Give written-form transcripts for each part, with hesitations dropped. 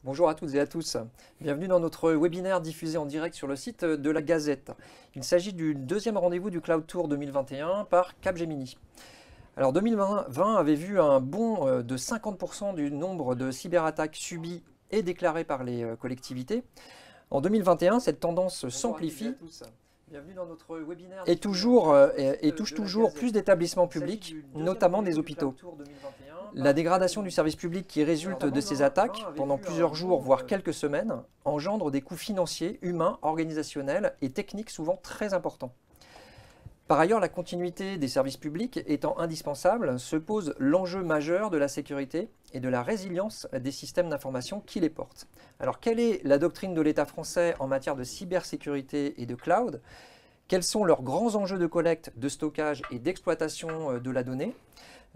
Bonjour à toutes et à tous. Bienvenue dans notre webinaire diffusé en direct sur le site de la Gazette. Il s'agit du deuxième rendez-vous du Cloud Tour 2021 par Capgemini. Alors 2020 avait vu un bond de 50% du nombre de cyberattaques subies et déclarées par les collectivités. En 2021, cette tendance s'amplifie et touche toujours plus d'établissements publics, notamment des hôpitaux. La dégradation du service public qui résulte de ces attaques, pendant plusieurs jours, voire quelques semaines, engendre des coûts financiers, humains, organisationnels et techniques souvent très importants. Par ailleurs, la continuité des services publics étant indispensable, se pose l'enjeu majeur de la sécurité et de la résilience des systèmes d'information qui les portent. Alors, quelle est la doctrine de l'État français en matière de cybersécurité et de cloud? Quels sont leurs grands enjeux de collecte, de stockage et d'exploitation de la donnée,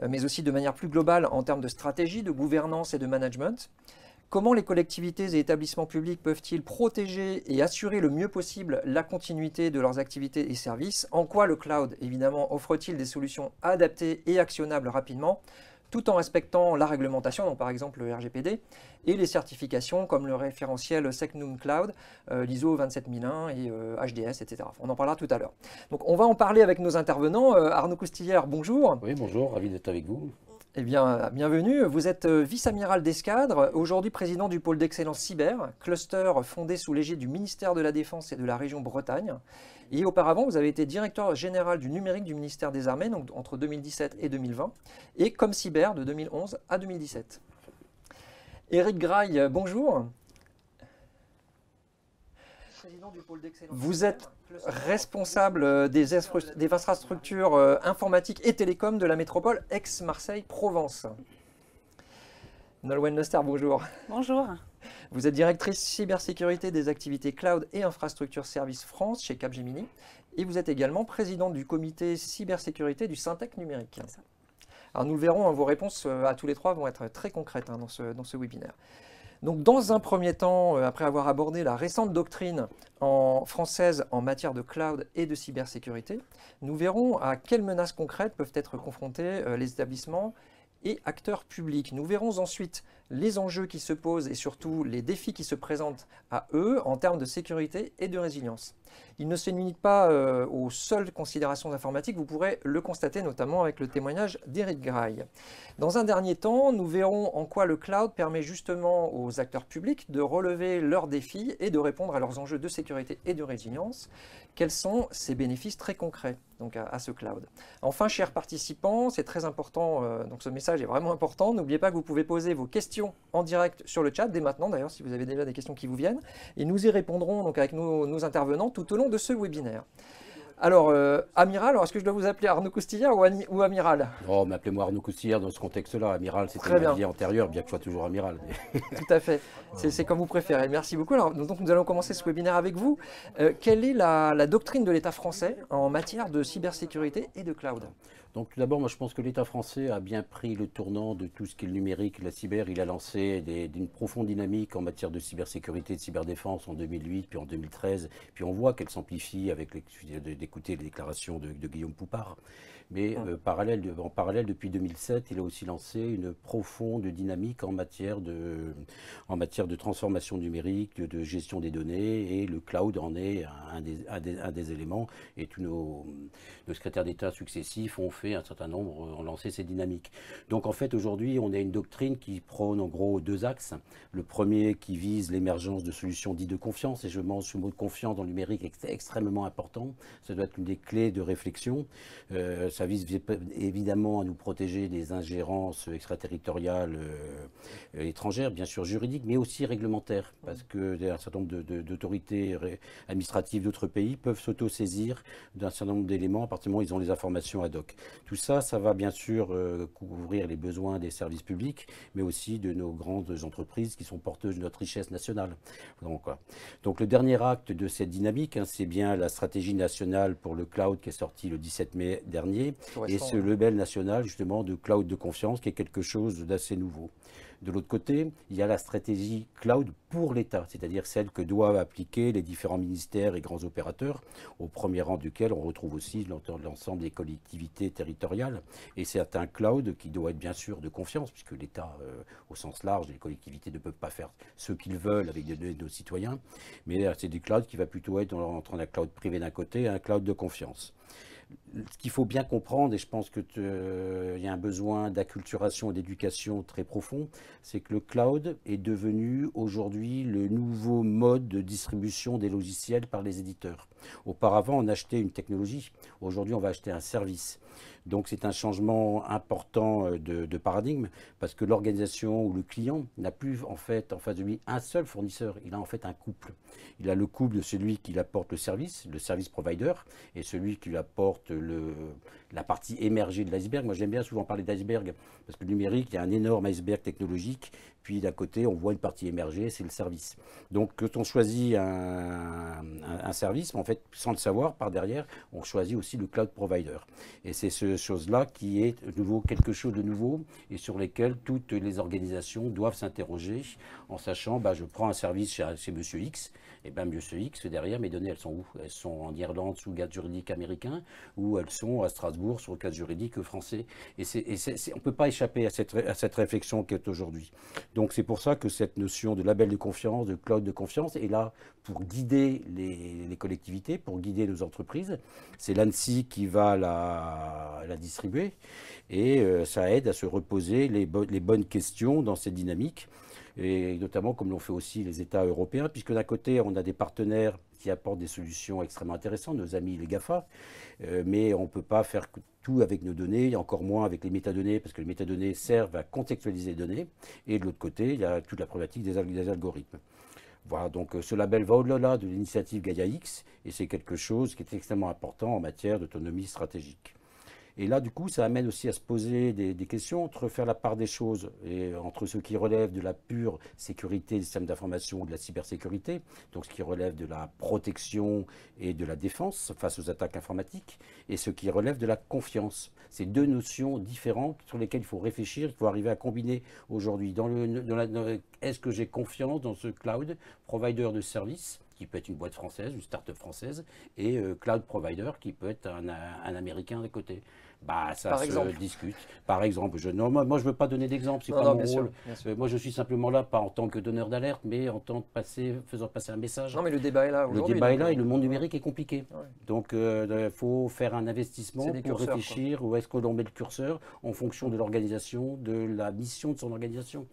mais aussi de manière plus globale en termes de stratégie, de gouvernance et de management? Comment les collectivités et établissements publics peuvent-ils protéger et assurer le mieux possible la continuité de leurs activités et services? En quoi le cloud, évidemment, offre-t-il des solutions adaptées et actionnables rapidement, tout en respectant la réglementation, donc par exemple le RGPD, et les certifications comme le référentiel Secnum Cloud, l'ISO 27001 et HDS, etc. On en parlera tout à l'heure. Donc on va en parler avec nos intervenants. Arnaud Coustillère, bonjour. Oui, bonjour, ravi d'être avec vous. Eh bien, bienvenue. Vous êtes vice-amiral d'escadre, aujourd'hui président du pôle d'excellence cyber, cluster fondé sous l'égide du ministère de la Défense et de la région Bretagne. Et auparavant, vous avez été directeur général du numérique du ministère des Armées, donc entre 2017 et 2020, et comme cyber de 2011 à 2017. Éric Graille, bonjour. Vous êtes responsable des infrastructures informatiques et télécoms de la métropole Aix-Marseille-Provence. Nolwenn Lester, bonjour. Bonjour. Vous êtes directrice cybersécurité des activités cloud et infrastructure service France chez Capgemini. Et vous êtes également présidente du comité cybersécurité du Syntec numérique. Alors nous le verrons, vos réponses à tous les trois vont être très concrètes dans ce webinaire. Donc, dans un premier temps, après avoir abordé la récente doctrine française en matière de cloud et de cybersécurité, nous verrons à quelles menaces concrètes peuvent être confrontés les établissements et acteurs publics. Nous verrons ensuite les enjeux qui se posent et surtout les défis qui se présentent à eux en termes de sécurité et de résilience. Il ne se limite pas aux seules considérations informatiques, vous pourrez le constater notamment avec le témoignage d'Éric Graille. Dans un dernier temps, nous verrons en quoi le cloud permet justement aux acteurs publics de relever leurs défis et de répondre à leurs enjeux de sécurité et de résilience. Quels sont ces bénéfices très concrets donc, à ce cloud? Enfin, chers participants, c'est très important, donc ce message est vraiment important. N'oubliez pas que vous pouvez poser vos questions en direct sur le chat, dès maintenant d'ailleurs, si vous avez déjà des questions qui vous viennent. Et nous y répondrons donc, avec nos intervenants tout au long de ce webinaire. Alors, Amiral, est-ce que je dois vous appeler Arnaud Coustillère ou Amiral? Oh, mais appelez-moi Arnaud Coustillère dans ce contexte-là. Amiral, c'était ma vie antérieure, bien que je sois toujours amiral. Tout à fait, c'est comme vous préférez. Merci beaucoup. Alors, donc, nous allons commencer ce webinaire avec vous. Quelle est la doctrine de l'État français en matière de cybersécurité et de cloud? Donc tout d'abord, moi je pense que l'État français a bien pris le tournant de tout ce qui est le numérique, la cyber. Il a lancé d'une profonde dynamique en matière de cybersécurité et de cyberdéfense en 2008, puis en 2013. Puis on voit qu'elle s'amplifie avec d'écouter les déclarations de Guillaume Poupard. Mais en parallèle, depuis 2007, il a aussi lancé une profonde dynamique en matière de transformation numérique, de gestion des données, et le cloud en est un des éléments. Et tous nos secrétaires d'État successifs ont lancé ces dynamiques. Donc en fait, aujourd'hui, on a une doctrine qui prône en gros deux axes. Le premier qui vise l'émergence de solutions dites de confiance, et je mange ce mot de confiance dans le numérique est extrêmement important. Ça doit être une des clés de réflexion. Ça vise évidemment à nous protéger des ingérences extraterritoriales étrangères, bien sûr juridiques, mais aussi réglementaires, parce que un certain nombre d'autorités administratives d'autres pays peuvent s'auto-saisir d'un certain nombre d'éléments à partir du moment où ils ont les informations ad hoc. Tout ça, ça va bien sûr couvrir les besoins des services publics, mais aussi de nos grandes entreprises qui sont porteuses de notre richesse nationale. Donc le dernier acte de cette dynamique, c'est bien la stratégie nationale pour le cloud qui est sortie le 17 mai dernier, et ce label national justement de cloud de confiance qui est quelque chose d'assez nouveau. De l'autre côté, il y a la stratégie cloud pour l'État, c'est-à-dire celle que doivent appliquer les différents ministères et grands opérateurs, au premier rang duquel on retrouve aussi l'ensemble des collectivités territoriales. Et c'est un cloud qui doit être bien sûr de confiance, puisque l'État, au sens large, les collectivités ne peuvent pas faire ce qu'ils veulent avec les données de nos citoyens, mais c'est du cloud qui va plutôt être entre un cloud privé d'un côté et un cloud de confiance. Ce qu'il faut bien comprendre, et je pense qu'il y a un besoin d'acculturation et d'éducation très profond, c'est que le cloud est devenu aujourd'hui le nouveau mode de distribution des logiciels par les éditeurs. Auparavant, on achetait une technologie. Aujourd'hui, on va acheter un service. Donc c'est un changement important de paradigme, parce que l'organisation ou le client n'a plus en fait en face de lui un seul fournisseur, il a en fait un couple. Il a le couple de celui qui lui apporte le service provider, et celui qui lui apporte la partie émergée de l'iceberg. Moi j'aime bien souvent parler d'iceberg, parce que le numérique, il y a un énorme iceberg technologique, puis d'un côté on voit une partie émergée, c'est le service. Donc quand on choisit un service, en fait sans le savoir, par derrière, on choisit aussi le cloud provider. Et c'est ce chose-là qui est de nouveau quelque chose de nouveau et sur lesquels toutes les organisations doivent s'interroger en sachant, je prends un service chez Monsieur X, et bien Monsieur X, derrière, mes données, elles sont où? Elles sont en Irlande sous le cadre juridique américain ou elles sont à Strasbourg sous le cadre juridique français. Et on ne peut pas échapper à cette réflexion qui est aujourd'hui. Donc c'est pour ça que cette notion de label de confiance, de cloud de confiance est là pour guider les collectivités, pour guider nos entreprises. C'est l'ANSSI qui va la distribuer et ça aide à se reposer les bonnes questions dans cette dynamique. Et notamment comme l'ont fait aussi les États européens, puisque d'un côté, on a des partenaires qui apportent des solutions extrêmement intéressantes, nos amis les GAFA, mais on ne peut pas faire tout avec nos données, et encore moins avec les métadonnées, parce que les métadonnées servent à contextualiser les données, et de l'autre côté, il y a toute la problématique des algorithmes. Voilà, donc ce label va au-delà de l'initiative Gaia-X, et c'est quelque chose qui est extrêmement important en matière d'autonomie stratégique. Et là, du coup, ça amène aussi à se poser des questions entre faire la part des choses et entre ce qui relève de la pure sécurité des systèmes d'information ou de la cybersécurité, donc ce qui relève de la protection et de la défense face aux attaques informatiques, et ce qui relève de la confiance. C'est deux notions différentes sur lesquelles il faut réfléchir, il faut arriver à combiner aujourd'hui. Est-ce que j'ai confiance dans ce cloud provider de services qui peut être une boîte française, une start-up française, et cloud provider qui peut être un américain d'un côté. Ça se discute. Par exemple, moi je ne veux pas donner d'exemple, c'est pas mon rôle. Moi je suis simplement là, pas en tant que donneur d'alerte, mais en tant que faisant passer un message. Non mais le débat est là aujourd'hui. Le débat est là et le monde numérique est compliqué. Ouais. Donc il faut faire un investissement pour réfléchir où est-ce que l'on met le curseur en fonction de l'organisation, de la mission de son organisation.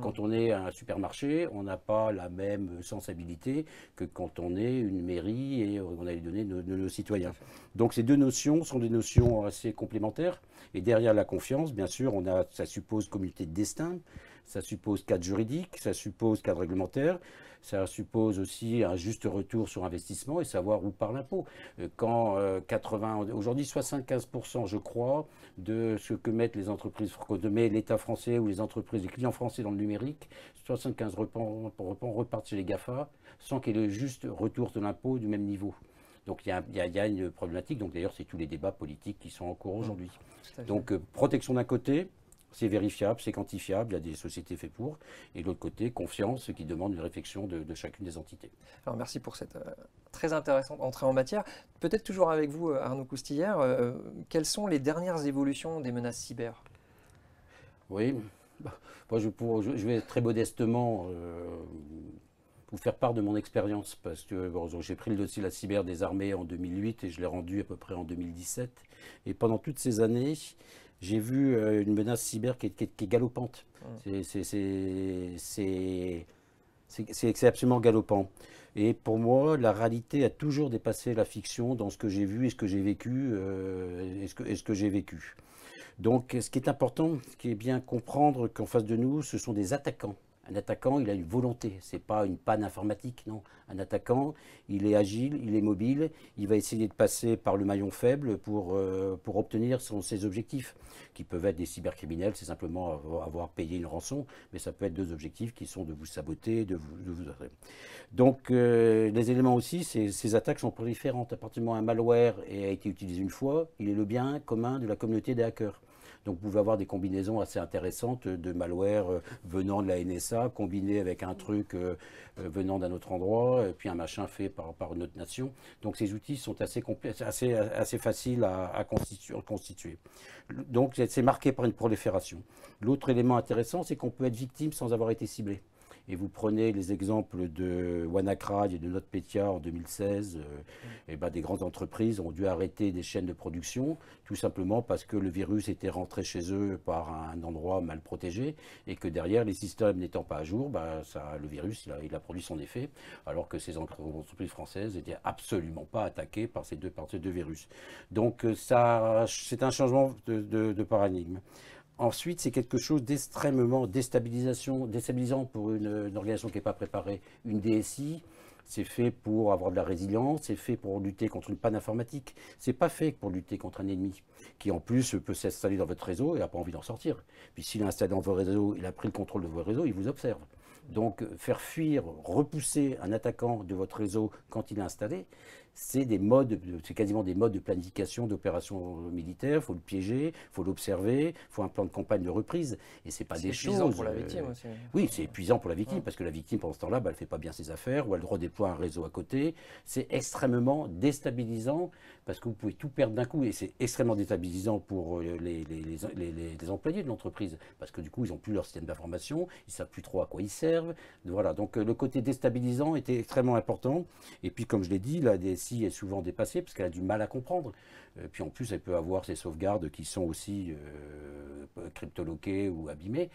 Quand on est un supermarché, on n'a pas la même sensibilité que quand on est une mairie et on a les données de nos citoyens. Donc ces deux notions sont des notions assez complémentaires. Et derrière la confiance, bien sûr, ça suppose communauté de destin, ça suppose cadre juridique, ça suppose cadre réglementaire, ça suppose aussi un juste retour sur investissement et savoir où part l'impôt. Aujourd'hui 75%, je crois, de ce que mettent les entreprises, de l'État français ou les entreprises, les clients français dans le numérique, 75 repartent chez les GAFA sans qu'il y ait le juste retour de l'impôt du même niveau. Donc il y a une problématique, donc d'ailleurs c'est tous les débats politiques qui sont en cours aujourd'hui. Donc protection d'un côté, c'est vérifiable, c'est quantifiable, il y a des sociétés faites pour, et de l'autre côté, confiance, ce qui demande une réflexion de chacune des entités. Alors merci pour cette très intéressante entrée en matière. Peut-être toujours avec vous, Arnaud Coustillère, quelles sont les dernières évolutions des menaces cyber? Oui, moi je vais très modestement vous faire part de mon expérience, parce que j'ai pris le dossier de la cyber des armées en 2008 et je l'ai rendu à peu près en 2017. Et pendant toutes ces années, j'ai vu une menace cyber qui est galopante. C'est absolument galopant. Et pour moi, la réalité a toujours dépassé la fiction dans ce que j'ai vu et ce que j'ai vécu. Donc, ce qui est important, ce qui est bien comprendre qu'en face de nous, ce sont des attaquants. Un attaquant, il a une volonté, ce n'est pas une panne informatique, non. Un attaquant, il est agile, il est mobile, il va essayer de passer par le maillon faible pour obtenir ses objectifs, qui peuvent être des cybercriminels, c'est simplement avoir payé une rançon, mais ça peut être deux objectifs qui sont de vous saboter, de vous... Donc, les éléments aussi, ces attaques sont proliférantes. À partir du moment où un malware a été utilisé une fois, il est le bien commun de la communauté des hackers. Donc vous pouvez avoir des combinaisons assez intéressantes de malware venant de la NSA, combiné avec un truc venant d'un autre endroit, et puis un machin fait par une autre nation. Donc ces outils sont assez faciles à constituer. Donc c'est marqué par une prolifération. L'autre élément intéressant, c'est qu'on peut être victime sans avoir été ciblé. Et vous prenez les exemples de WannaCry et de NotPetya en 2016, et ben des grandes entreprises ont dû arrêter des chaînes de production, tout simplement parce que le virus était rentré chez eux par un endroit mal protégé, et que derrière, les systèmes n'étant pas à jour, ben le virus il a produit son effet, alors que ces entreprises françaises n'étaient absolument pas attaquées par ces deux virus. Donc c'est un changement de paradigme. Ensuite, c'est quelque chose d'extrêmement déstabilisant pour une organisation qui n'est pas préparée. Une DSI, c'est fait pour avoir de la résilience, c'est fait pour lutter contre une panne informatique. C'est pas fait pour lutter contre un ennemi qui, en plus, peut s'installer dans votre réseau et n'a pas envie d'en sortir. Puis s'il est installé dans vos réseaux, il a pris le contrôle de vos réseaux, il vous observe. Donc, faire fuir, repousser un attaquant de votre réseau quand il est installé, c'est quasiment des modes de planification d'opérations militaires. Il faut le piéger, il faut l'observer, il faut un plan de campagne de reprise. Et c'est pas des choses. C'est épuisant pour la victime aussi. Oui, c'est épuisant pour la victime parce que la victime, pendant ce temps-là, elle ne fait pas bien ses affaires ou elle redéploie un réseau à côté. C'est extrêmement déstabilisant parce que vous pouvez tout perdre d'un coup et c'est extrêmement déstabilisant pour les employés de l'entreprise parce que du coup, ils n'ont plus leur système d'information, ils ne savent plus trop à quoi ils servent. Voilà, donc le côté déstabilisant était extrêmement important. Et puis, comme je l'ai dit, la DSI est souvent dépassée parce qu'elle a du mal à comprendre. Puis en plus, elle peut avoir ses sauvegardes qui sont aussi cryptoloquées ou abîmées.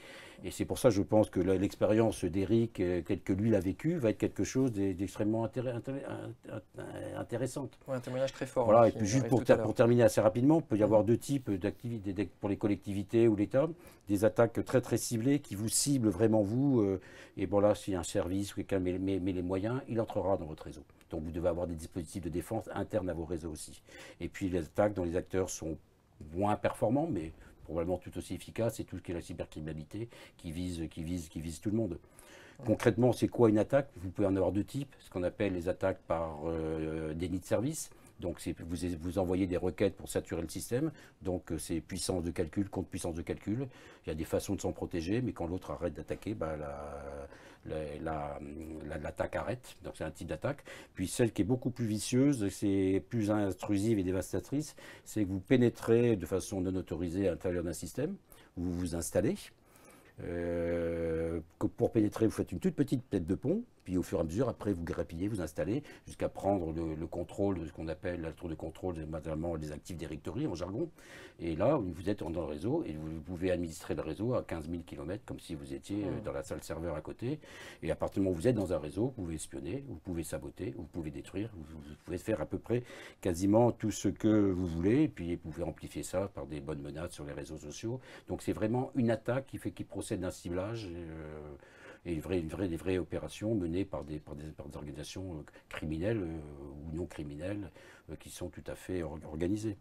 Et c'est pour ça, je pense que l'expérience d'Eric, telle que lui l'a vécue, va être quelque chose d'extrêmement intéressante. Ouais, un témoignage très fort. Voilà, Hein, et puis juste pour terminer assez rapidement, il peut y avoir deux types d'activités pour les collectivités ou l'État. Des attaques très très ciblées qui vous ciblent vraiment vous. Et bon là, s'il y a un service ou quelqu'un met les moyens, il entrera dans votre réseau. Donc vous devez avoir des dispositifs de défense internes à vos réseaux aussi. Et puis les attaques dont les acteurs sont moins performants, mais probablement tout aussi efficaces, c'est tout ce qui est la cybercriminalité qui vise tout le monde. Concrètement, c'est quoi une attaque? Vous pouvez en avoir deux types, ce qu'on appelle les attaques par déni de service. Donc vous envoyez des requêtes pour saturer le système, donc c'est puissance de calcul contre puissance de calcul. Il y a des façons de s'en protéger, mais quand l'autre arrête d'attaquer, l'attaque arrête, donc c'est un type d'attaque. Puis celle qui est beaucoup plus vicieuse, c'est plus intrusive et dévastatrice, c'est que vous pénétrez de façon non autorisée à l'intérieur d'un système, vous vous installez. Pour pénétrer, vous faites une toute petite tête de pont, puis au fur et à mesure, après, vous grappillez, vous installez, jusqu'à prendre le contrôle de ce qu'on appelle la tour de contrôle, matériellement les Active Directory en jargon. Et là, vous êtes dans le réseau et vous pouvez administrer le réseau à 15 000 km, comme si vous étiez dans la salle serveur à côté. Et à partir du moment où vous êtes dans un réseau, vous pouvez espionner, vous pouvez saboter, vous pouvez détruire, vous pouvez faire à peu près quasiment tout ce que vous voulez, et puis vous pouvez amplifier ça par des bonnes menaces sur les réseaux sociaux. Donc c'est vraiment une attaque qui procède d'un ciblage et des vraies opérations menées par des organisations criminelles ou non criminelles qui sont tout à fait organisées.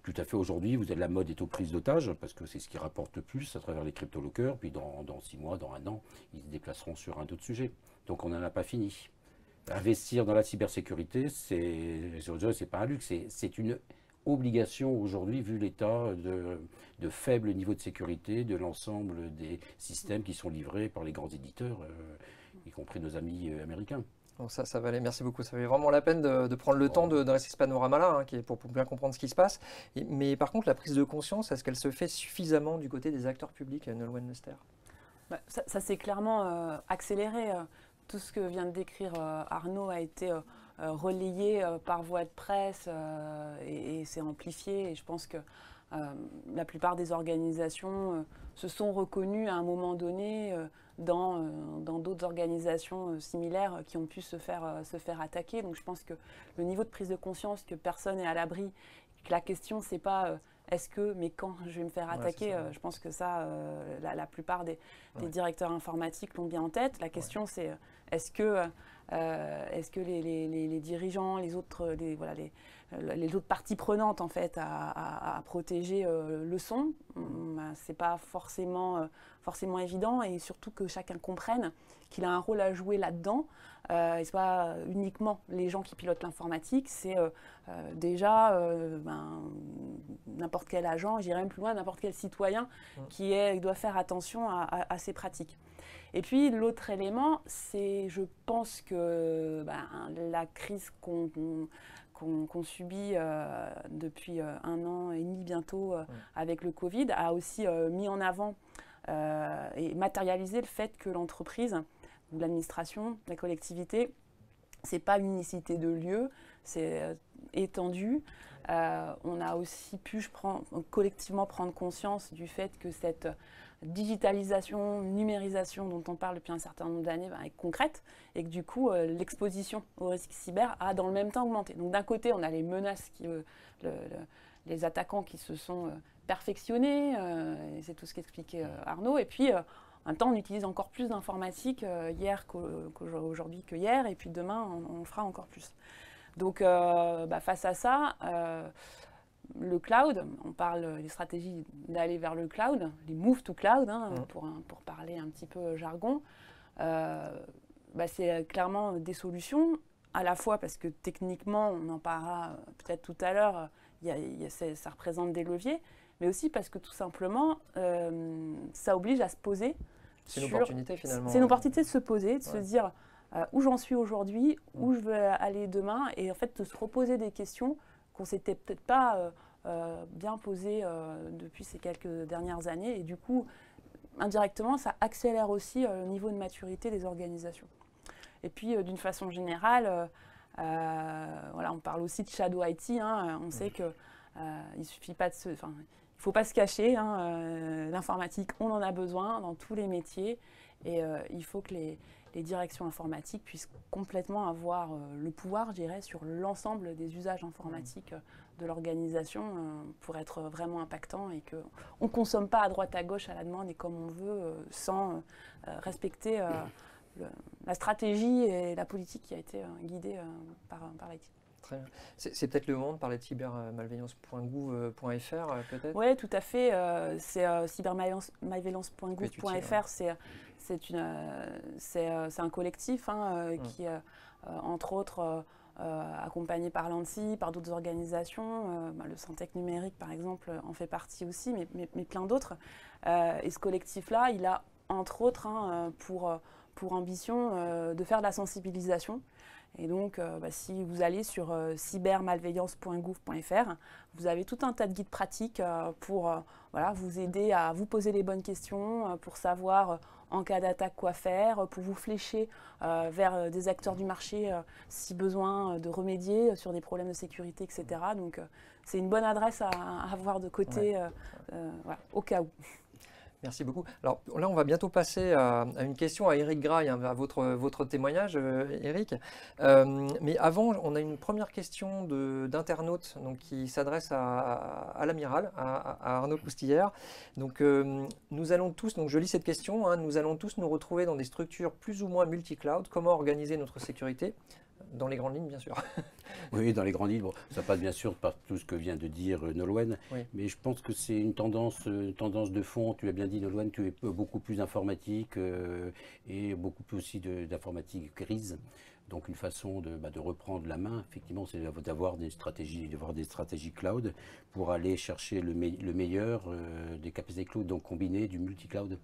Tout à fait aujourd'hui, la mode est aux prises d'otages, parce que c'est ce qui rapporte le plus à travers les crypto-lockers, puis dans 6 mois, dans 1 an, ils se déplaceront sur un autre sujet. Donc on n'en a pas fini. Investir dans la cybersécurité, c'est pas un luxe, c'est une obligation aujourd'hui, vu l'état de faible niveau de sécurité de l'ensemble des systèmes qui sont livrés par les grands éditeurs, y compris nos amis américains. Donc ça valait, merci beaucoup. Ça valait vraiment la peine de prendre le temps de dresser ce panorama-là, hein, pour bien comprendre ce qui se passe. Mais par contre, la prise de conscience, est-ce qu'elle se fait suffisamment du côté des acteurs publics, Nolwenn Lester? Ça s'est clairement accéléré. Tout ce que vient de décrire Arnaud a été relayé par voie de presse et c'est amplifié. Et je pense que la plupart des organisations se sont reconnues à un moment donné dans d'autres organisations similaires qui ont pu se faire attaquer. Donc je pense que le niveau de prise de conscience que personne n'est à l'abri, que la question c'est pas est-ce que, mais quand je vais me faire attaquer, je pense que ça, la plupart des directeurs informatiques l'ont bien en tête. La question c'est est-ce que Est-ce que les dirigeants, les autres parties prenantes en fait à protéger le son, c'est pas forcément évident, et surtout que chacun comprenne qu'il a un rôle à jouer là-dedans. Et c'est pas uniquement les gens qui pilotent l'informatique, c'est déjà n'importe quel agent, j'irais même plus loin, n'importe quel citoyen qui doit faire attention à ces pratiques. Et puis l'autre élément, c'est, je pense que la crise qu'on subit depuis 1 an et demi bientôt avec le Covid a aussi mis en avant et matérialisé le fait que l'entreprise ou l'administration, la collectivité, c'est pas une unicité de lieu, c'est étendu. On a aussi pu collectivement prendre conscience du fait que cette digitalisation, numérisation dont on parle depuis un certain nombre d'années est concrète, et que du coup l'exposition aux risques cyber a dans le même temps augmenté. Donc d'un côté on a les menaces, les attaquants qui se sont perfectionnés, et c'est tout ce qu'expliquait Arnaud, et puis en même temps on utilise encore plus d'informatique aujourd'hui que hier, et puis demain on le fera encore plus. Donc face à ça, le cloud, on parle des stratégies d'aller vers le cloud, les move to cloud, pour parler un petit peu jargon, c'est clairement des solutions, à la fois parce que techniquement, on en parlera peut-être tout à l'heure, ça représente des leviers, mais aussi parce que tout simplement, ça oblige à se poser. C'est une opportunité finalement. C'est une opportunité de se poser, de se dire où j'en suis aujourd'hui, où je veux aller demain, et en fait de se reposer des questions qu'on s'était peut-être pas bien posées depuis ces quelques dernières années, et du coup, indirectement, ça accélère aussi le niveau de maturité des organisations. Et puis, d'une façon générale, on parle aussi de shadow IT, on sait que il suffit pas il faut pas se cacher, l'informatique, on en a besoin dans tous les métiers, et il faut que les directions informatiques puissent complètement avoir le pouvoir, je dirais, sur l'ensemble des usages informatiques de l'organisation pour être vraiment impactant, et qu'on ne consomme pas à droite à gauche à la demande et comme on veut sans respecter la stratégie et la politique qui a été guidée par l'IT. Très bien. C'est peut-être le moment de parler de cybermalveillance.gouv.fr peut-être. Oui, tout à fait. C'est cybermalveillance.gouv.fr. C'est un collectif qui, entre autres, accompagné par l'ANSSI, par d'autres organisations. Le Syntec numérique, par exemple, en fait partie aussi, mais plein d'autres. Et ce collectif-là, il a, entre autres, pour ambition de faire de la sensibilisation. Et donc, si vous allez sur cybermalveillance.gouv.fr, vous avez tout un tas de guides pratiques pour vous aider à vous poser les bonnes questions, pour savoir en cas d'attaque quoi faire, pour vous flécher vers des acteurs du marché si besoin de remédier sur des problèmes de sécurité, etc. Donc, c'est une bonne adresse à avoir de côté au cas où. Merci beaucoup. Alors là, on va bientôt passer à une question à Éric Graille, à votre témoignage, Éric. Mais avant, on a une première question d'internaute qui s'adresse à l'amiral, à Arnaud Coustillère. Donc, nous allons tous, je lis cette question, nous allons tous nous retrouver dans des structures plus ou moins multi-cloud. Comment organiser notre sécurité ? Dans les grandes lignes, bien sûr. Oui, dans les grandes lignes, ça passe bien sûr par tout ce que vient de dire Nolwenn, mais je pense que c'est une tendance de fond. Tu l'as bien dit, Nolwenn, tu es beaucoup plus informatique et beaucoup plus aussi d'informatique grise. Donc une façon de reprendre la main, effectivement, c'est d'avoir des stratégies cloud pour aller chercher le meilleur des capacités cloud, donc combiner du multi-cloud.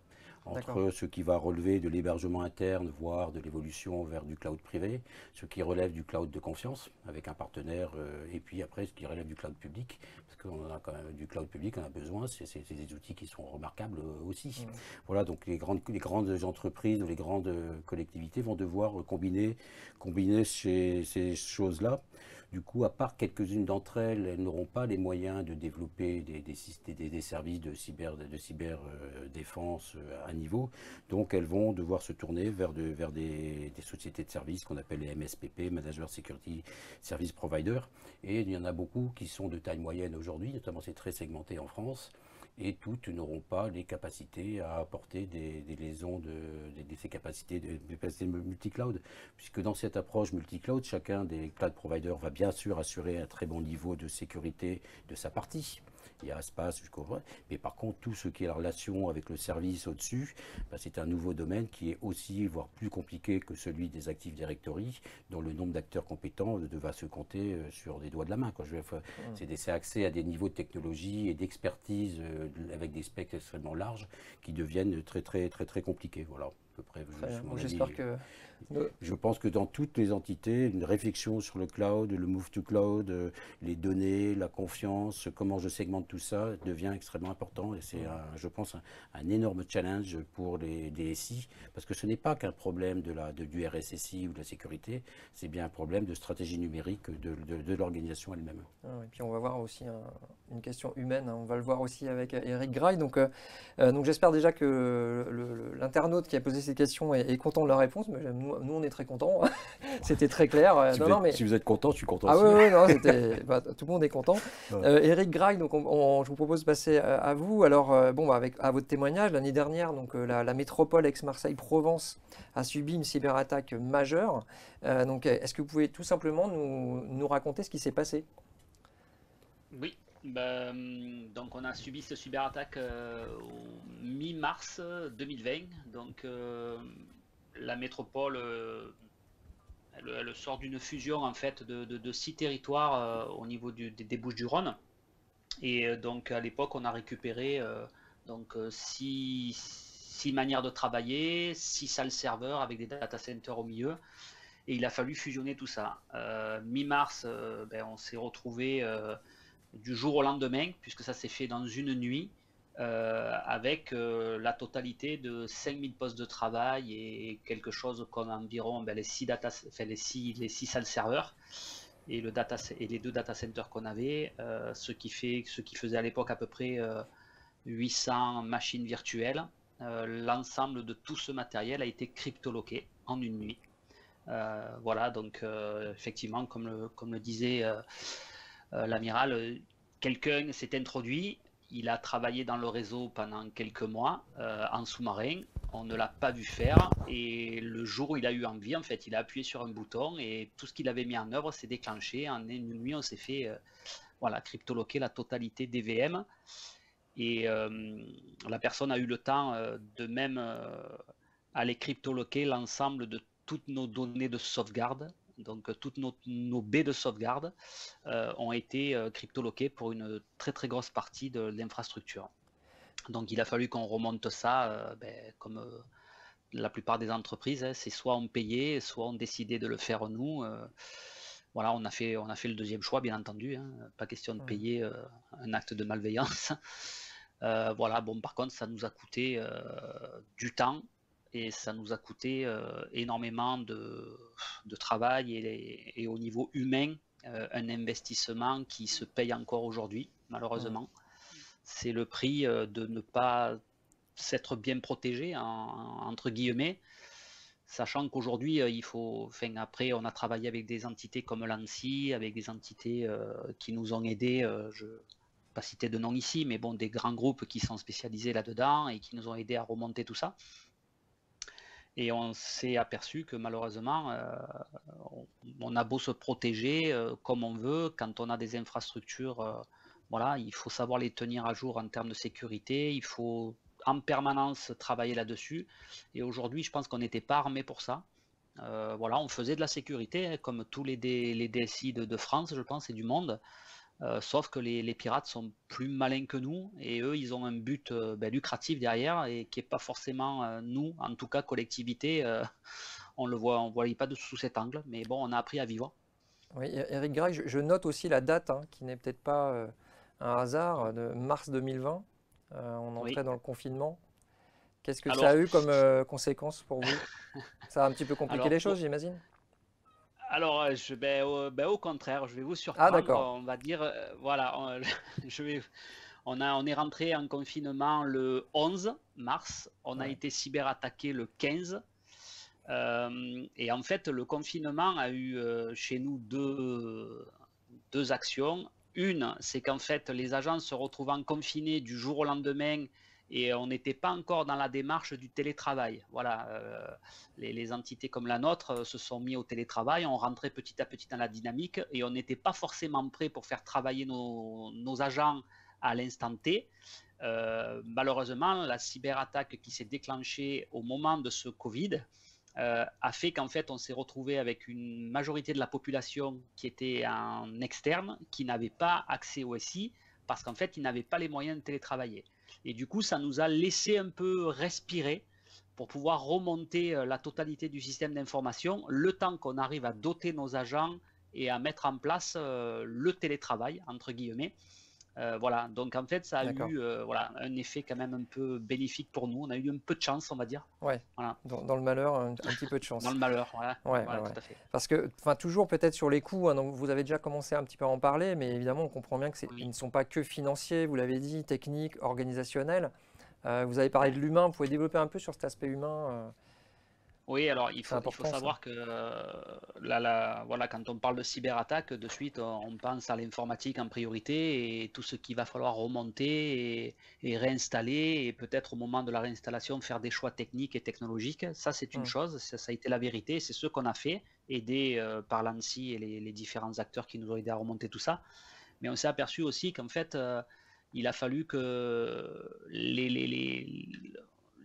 Entre ce qui va relever de l'hébergement interne, voire de l'évolution vers du cloud privé, ce qui relève du cloud de confiance avec un partenaire, et puis après ce qui relève du cloud public, parce qu'on a quand même du cloud public, on a besoin, c'est des outils qui sont remarquables aussi. Voilà, donc les grandes entreprises ou les grandes collectivités vont devoir combiner ces choses-là. Du coup, à part quelques-unes d'entre elles, elles n'auront pas les moyens de développer des services de cyberdéfense à niveau. Donc, elles vont devoir se tourner vers des sociétés de services qu'on appelle les MSPP, Management Security Service Provider. Et il y en a beaucoup qui sont de taille moyenne aujourd'hui, notamment c'est très segmenté en France. et toutes n'auront pas les capacités à apporter des liaisons ces capacités multi-cloud, puisque dans cette approche multi-cloud, chacun des cloud providers va bien sûr assurer un très bon niveau de sécurité de sa partie. Il y a espace jusqu'au vrai. Mais par contre, tout ce qui est la relation avec le service au-dessus, c'est un nouveau domaine qui est aussi, voire plus compliqué que celui des Active Directory, dont le nombre d'acteurs compétents va se compter sur des doigts de la main. C'est accès à des niveaux de technologie et d'expertise avec des specs extrêmement larges qui deviennent très très très très compliqués. Voilà, à peu près. J'espère que... Je pense que dans toutes les entités, une réflexion sur le cloud, le move to cloud, les données, la confiance, comment je segmente tout ça devient extrêmement important et c'est, je pense, un énorme challenge pour les DSI parce que ce n'est pas qu'un problème du RSSI ou de la sécurité, c'est bien un problème de stratégie numérique de l'organisation elle-même. Et puis on va voir aussi une question humaine, on va le voir aussi avec Eric Graille. Donc j'espère déjà que l'internaute qui a posé ces questions est content de la réponse, mais nous on est très contents, c'était très clair. Si vous êtes content, je suis content aussi. Oui, non, tout le monde est content. Eric Graille, donc je vous propose de passer à vous. Alors à votre témoignage, l'année dernière, donc, la métropole Aix-Marseille-Provence a subi une cyberattaque majeure. Donc est-ce que vous pouvez tout simplement nous raconter ce qui s'est passé? Oui. Donc on a subi cette cyberattaque au mi-mars 2020. Donc la métropole, elle sort d'une fusion en fait de 6 territoires au niveau des Bouches-du-Rhône. Et donc à l'époque on a récupéré 6 manières de travailler, 6 salles serveurs avec des data centers au milieu. Et il a fallu fusionner tout ça. Mi-mars, on s'est retrouvé du jour au lendemain, puisque ça s'est fait dans une nuit, avec la totalité de 5000 postes de travail et quelque chose comme environ les 6 salles serveurs et les 2 data centers qu'on avait, ce qui faisait à l'époque à peu près 800 machines virtuelles. L'ensemble de tout ce matériel a été cryptoloqué en une nuit. Voilà, donc effectivement, comme le disait l'amiral, quelqu'un s'est introduit, il a travaillé dans le réseau pendant quelques mois en sous-marin, on ne l'a pas vu faire et le jour où il a eu envie, en fait, il a appuyé sur un bouton et tout ce qu'il avait mis en œuvre s'est déclenché. En une nuit, on s'est fait cryptoloquer la totalité des VM et la personne a eu le temps de même aller cryptoloquer l'ensemble de toutes nos données de sauvegarde. Donc toutes nos baies de sauvegarde ont été cryptoloquées pour une très très grosse partie de l'infrastructure. Donc il a fallu qu'on remonte ça, comme la plupart des entreprises, c'est soit on payait, soit on décidait de le faire nous. Voilà, on a fait le deuxième choix, bien entendu, pas question de payer un acte de malveillance. Voilà, bon, par contre, ça nous a coûté du temps. Et ça nous a coûté énormément de travail et au niveau humain, un investissement qui se paye encore aujourd'hui, malheureusement. C'est le prix de ne pas s'être bien protégé, entre guillemets, sachant qu'aujourd'hui, après, on a travaillé avec des entités comme l'ANSSI, avec des entités qui nous ont aidés, je ne vais pas citer de nom ici, mais bon, des grands groupes qui sont spécialisés là-dedans et qui nous ont aidés à remonter tout ça. Et on s'est aperçu que malheureusement, on a beau se protéger comme on veut, quand on a des infrastructures, voilà, il faut savoir les tenir à jour en termes de sécurité, il faut en permanence travailler là-dessus. Et aujourd'hui, je pense qu'on n'était pas armé pour ça. Voilà, on faisait de la sécurité, comme tous les DSI de France, je pense, et du monde. Sauf que les pirates sont plus malins que nous et eux ils ont un but lucratif derrière et qui n'est pas forcément nous, en tout cas collectivité, on ne voyait pas sous cet angle, mais bon, on a appris à vivre. Oui, Eric Graille, je note aussi la date qui n'est peut-être pas un hasard, de mars 2020, on entrait dans le confinement. Qu'est-ce que ça a eu comme conséquence pour vous? Ça a un petit peu compliqué les choses, j'imagine? Alors, au contraire, je vais vous surprendre. Ah, d'accord. On va dire, voilà, on est rentré en confinement le 11 mars, on a été cyberattaqué le 15. Et en fait, le confinement a eu chez nous deux actions. Une, c'est qu'en fait, les agents se retrouvant confinés du jour au lendemain et on n'était pas encore dans la démarche du télétravail. Voilà, les entités comme la nôtre se sont mis au télétravail, on rentrait petit à petit dans la dynamique et on n'était pas forcément prêt pour faire travailler nos agents à l'instant T. Malheureusement, la cyberattaque qui s'est déclenchée au moment de ce Covid a fait qu'en fait, on s'est retrouvé avec une majorité de la population qui était en externe, qui n'avait pas accès au SI, parce qu'en fait, ils n'avaient pas les moyens de télétravailler. Et du coup, ça nous a laissé un peu respirer pour pouvoir remonter la totalité du système d'information, le temps qu'on arrive à doter nos agents et à mettre en place le télétravail, entre guillemets. Voilà, donc en fait, ça a eu voilà, un effet quand même un peu bénéfique pour nous. On a eu un peu de chance, on va dire. Ouais, voilà. Dans le malheur, un petit peu de chance. Dans le malheur, voilà. Ouais, voilà, ouais. Tout à fait. Parce que, toujours peut-être sur les coûts, hein, donc vous avez déjà commencé un petit peu à en parler, mais évidemment, on comprend bien que Oui. ils ne sont pas que financiers, vous l'avez dit, techniques, organisationnels. Vous avez parlé de l'humain, vous pouvez développer un peu sur cet aspect humain Oui, alors il faut important, savoir que voilà, quand on parle de cyberattaque, de suite on pense à l'informatique en priorité et tout ce qu'il va falloir remonter et réinstaller et peut-être au moment de la réinstallation faire des choix techniques et technologiques. Ça c'est une chose, ça a été la vérité, c'est ce qu'on a fait, aidé par l'ANSSI et les différents acteurs qui nous ont aidés à remonter tout ça. Mais on s'est aperçu aussi qu'en fait il a fallu que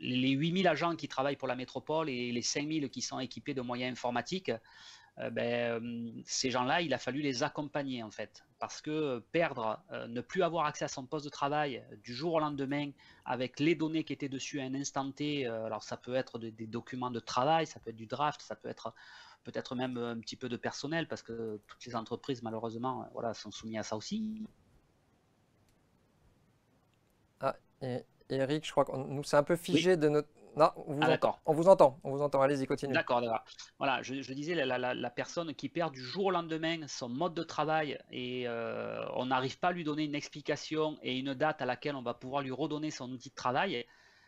les 8000 agents qui travaillent pour la métropole et les 5000 qui sont équipés de moyens informatiques, ces gens-là, il a fallu les accompagner en fait. Parce que perdre, ne plus avoir accès à son poste de travail du jour au lendemain avec les données qui étaient dessus à un instant T, alors ça peut être des documents de travail, ça peut être du draft, ça peut être peut-être même un petit peu de personnel parce que toutes les entreprises malheureusement voilà, sont soumises à ça aussi. Ah, et Eric, je crois que nous, c'est un peu figé de notre... Non, d'accord. On vous entend, allez-y, continuez. D'accord. Voilà, je disais, la personne qui perd du jour au lendemain son mode de travail et on n'arrive pas à lui donner une explication et une date à laquelle on va pouvoir lui redonner son outil de travail,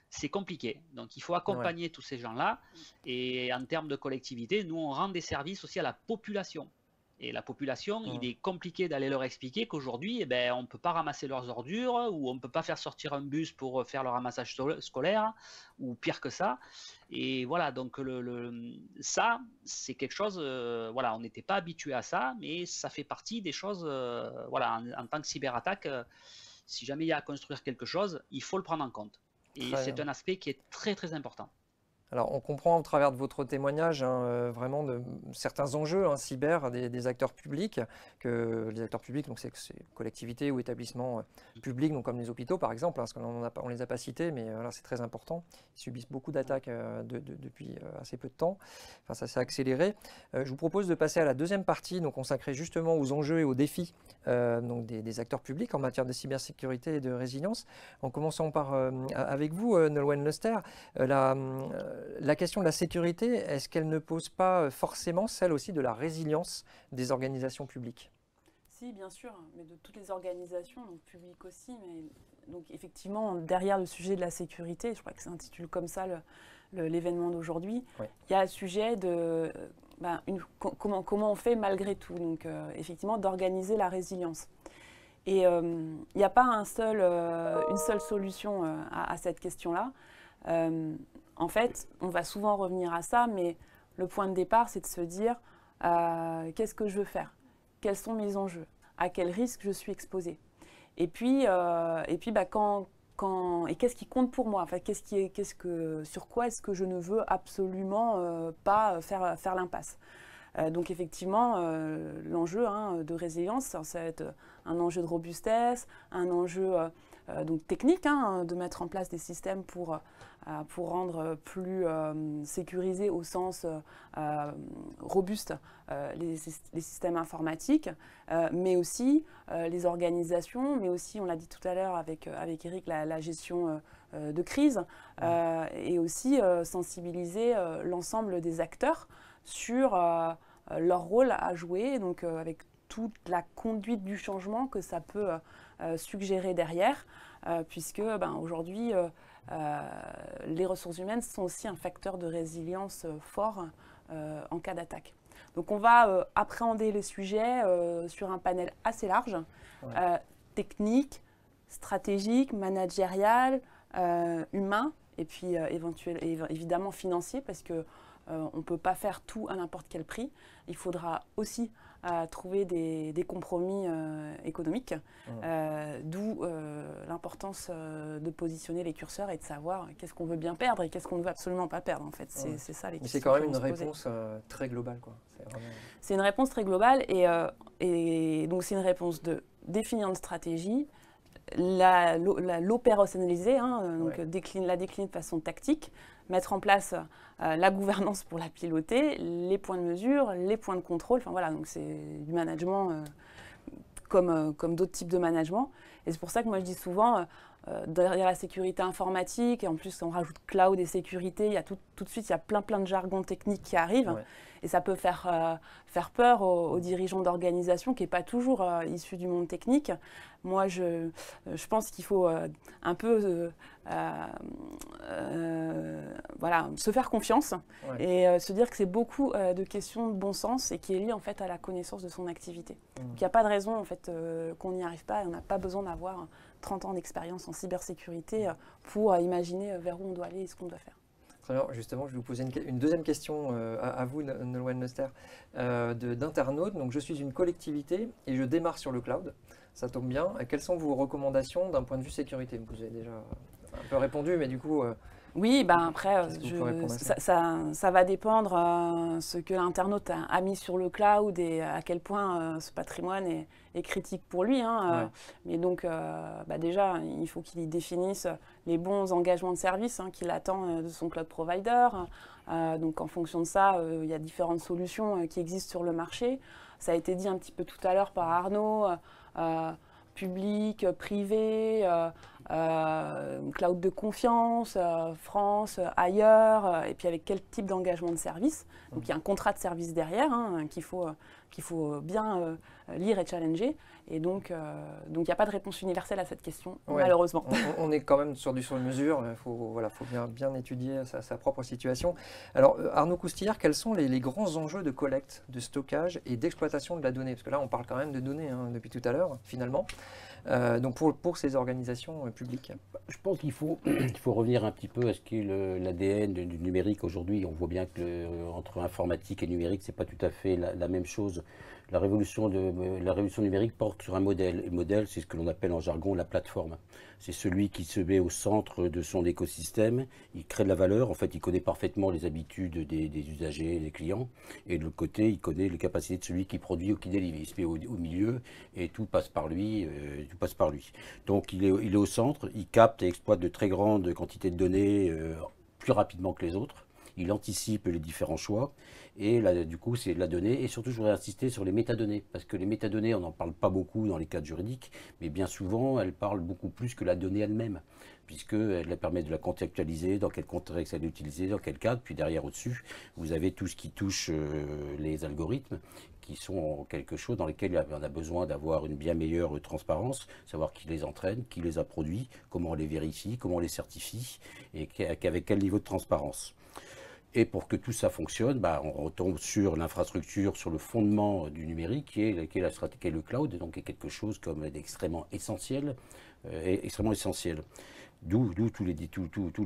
c'est compliqué. Donc il faut accompagner tous ces gens-là et en termes de collectivité, nous on rend des services aussi à la population. Et la population, il est compliqué d'aller leur expliquer qu'aujourd'hui, on ne peut pas ramasser leurs ordures ou on ne peut pas faire sortir un bus pour faire le ramassage scolaire ou pire que ça. Et voilà, donc ça, c'est quelque chose, voilà, on n'était pas habitué à ça, mais ça fait partie des choses, voilà, en tant que cyberattaque, si jamais il y a à construire quelque chose, il faut le prendre en compte. Et c'est un aspect qui est très très important. Alors, on comprend au travers de votre témoignage vraiment de certains enjeux cyber des acteurs publics, que les acteurs publics, donc c'est collectivités ou établissements publics, donc comme les hôpitaux par exemple, parce qu'on ne les a pas cités, mais voilà, c'est très important. Ils subissent beaucoup d'attaques depuis assez peu de temps. Enfin, ça s'est accéléré. Je vous propose de passer à la deuxième partie, donc consacrée justement aux enjeux et aux défis donc des acteurs publics en matière de cybersécurité et de résilience. En commençant avec vous, Nolwenn Lester, la question de la sécurité, est-ce qu'elle ne pose pas forcément celle aussi de la résilience des organisations publiques? Si, bien sûr, mais de toutes les organisations, donc publiques aussi. Mais donc effectivement, derrière le sujet de la sécurité, je crois que ça s'intitule comme ça l'événement d'aujourd'hui, il y a le sujet de comment on fait malgré tout. Donc effectivement, d'organiser la résilience. Et il n'y a pas une seule solution à cette question-là. En fait, on va souvent revenir à ça, mais le point de départ, c'est de se dire qu'est-ce que je veux faire? Quels sont mes enjeux? À quel risque je suis exposé? Et puis qu'est-ce qui compte pour moi? Enfin, sur quoi est-ce que je ne veux absolument pas faire l'impasse? Donc effectivement, l'enjeu de résilience, ça va être un enjeu de robustesse, un enjeu donc technique, de mettre en place des systèmes pour rendre plus sécurisés au sens robuste les systèmes informatiques, mais aussi les organisations, mais aussi, on l'a dit tout à l'heure avec Eric, la gestion de crise, et aussi sensibiliser l'ensemble des acteurs sur leur rôle à jouer, donc avec toute la conduite du changement que ça peut suggérer derrière, puisque aujourd'hui, les ressources humaines sont aussi un facteur de résilience fort en cas d'attaque. Donc on va appréhender les sujets sur un panel assez large, technique, stratégique, managérial, humain, et puis évidemment financier, parce que on ne peut pas faire tout à n'importe quel prix. Il faudra aussi trouver des compromis économiques, d'où l'importance de positionner les curseurs et de savoir qu'est-ce qu'on veut bien perdre et qu'est-ce qu'on ne veut absolument pas perdre. En fait, c'est ça les questions. Mais c'est quand même une réponse très globale, quoi. C'est une réponse très globale et donc c'est une réponse de définir une stratégie, l'opérationnaliser, donc la décliner de façon tactique, mettre en place la gouvernance pour la piloter, les points de mesure, les points de contrôle. Enfin voilà, donc c'est du management comme d'autres types de management. Et c'est pour ça que moi je dis souvent, derrière la sécurité informatique, et en plus on rajoute cloud et sécurité, il y a tout de suite il y a plein de jargons techniques qui arrivent. Et ça peut faire peur aux dirigeants d'organisation qui n'est pas toujours issu du monde technique. Moi, je pense qu'il faut un peu se faire confiance et se dire que c'est beaucoup de questions de bon sens et qui est lié en fait à la connaissance de son activité. Donc, il n'y a pas de raison en fait, qu'on n'y arrive pas et on n'a pas besoin d'avoir 30 ans d'expérience en cybersécurité pour imaginer vers où on doit aller et ce qu'on doit faire. Très bien. Justement, je vais vous poser une deuxième question à vous, Nolwenn Lester, d'internaute. Donc, je suis une collectivité et je démarre sur le cloud. Ça tombe bien. Quelles sont vos recommandations d'un point de vue sécurité? Vous avez déjà un peu répondu, mais du coup... Oui, après, ça va dépendre ce que l'internaute a mis sur le cloud et à quel point ce patrimoine est critique pour lui. Mais donc, déjà, il faut qu'il définisse les bons engagements de service qu'il attend de son cloud provider. Donc, en fonction de ça, il y a différentes solutions qui existent sur le marché. Ça a été dit un petit peu tout à l'heure par Arnaud. Public, privé, cloud de confiance, France, ailleurs, et puis avec quel type d'engagement de service. Donc il y a un contrat de service derrière qu'il faut bien lire et challenger. Et donc il n'y a pas de réponse universelle à cette question, malheureusement. On est quand même sur du sur-mesure, il faut bien étudier sa propre situation. Alors Arnaud Coustillard, quels sont les grands enjeux de collecte, de stockage et d'exploitation de la donnée? Parce que là on parle quand même de données depuis tout à l'heure, finalement. Donc pour ces organisations publiques. Je pense qu'il faut revenir un petit peu à ce qu'est l'ADN du numérique aujourd'hui. On voit bien que entre informatique et numérique, c'est pas tout à fait la même chose. La révolution numérique porte sur un modèle. Et le modèle, c'est ce que l'on appelle en jargon la plateforme. C'est celui qui se met au centre de son écosystème. Il crée de la valeur. En fait, il connaît parfaitement les habitudes des usagers, des clients. Et de l'autre côté, il connaît les capacités de celui qui produit ou qui délivre. Il se met au milieu et tout passe par lui. Donc, il est au centre. Il capte et exploite de très grandes quantités de données plus rapidement que les autres. Il anticipe les différents choix et là, du coup, c'est de la donnée. Et surtout, je voudrais insister sur les métadonnées parce que les métadonnées, on n'en parle pas beaucoup dans les cadres juridiques, mais bien souvent, elles parlent beaucoup plus que la donnée elle-même, puisqu'elle permet de la contextualiser, dans quel contexte elle est utilisée, dans quel cadre. Puis derrière, au-dessus, vous avez tout ce qui touche les algorithmes, qui sont quelque chose dans lesquels on a besoin d'avoir une bien meilleure transparence, savoir qui les entraîne, qui les a produits, comment on les vérifie, comment on les certifie, et avec quel niveau de transparence. Et pour que tout ça fonctionne, on retombe sur l'infrastructure, sur le fondement du numérique, qui est le cloud, donc qui est quelque chose comme d'extrêmement essentiel, D'où tous les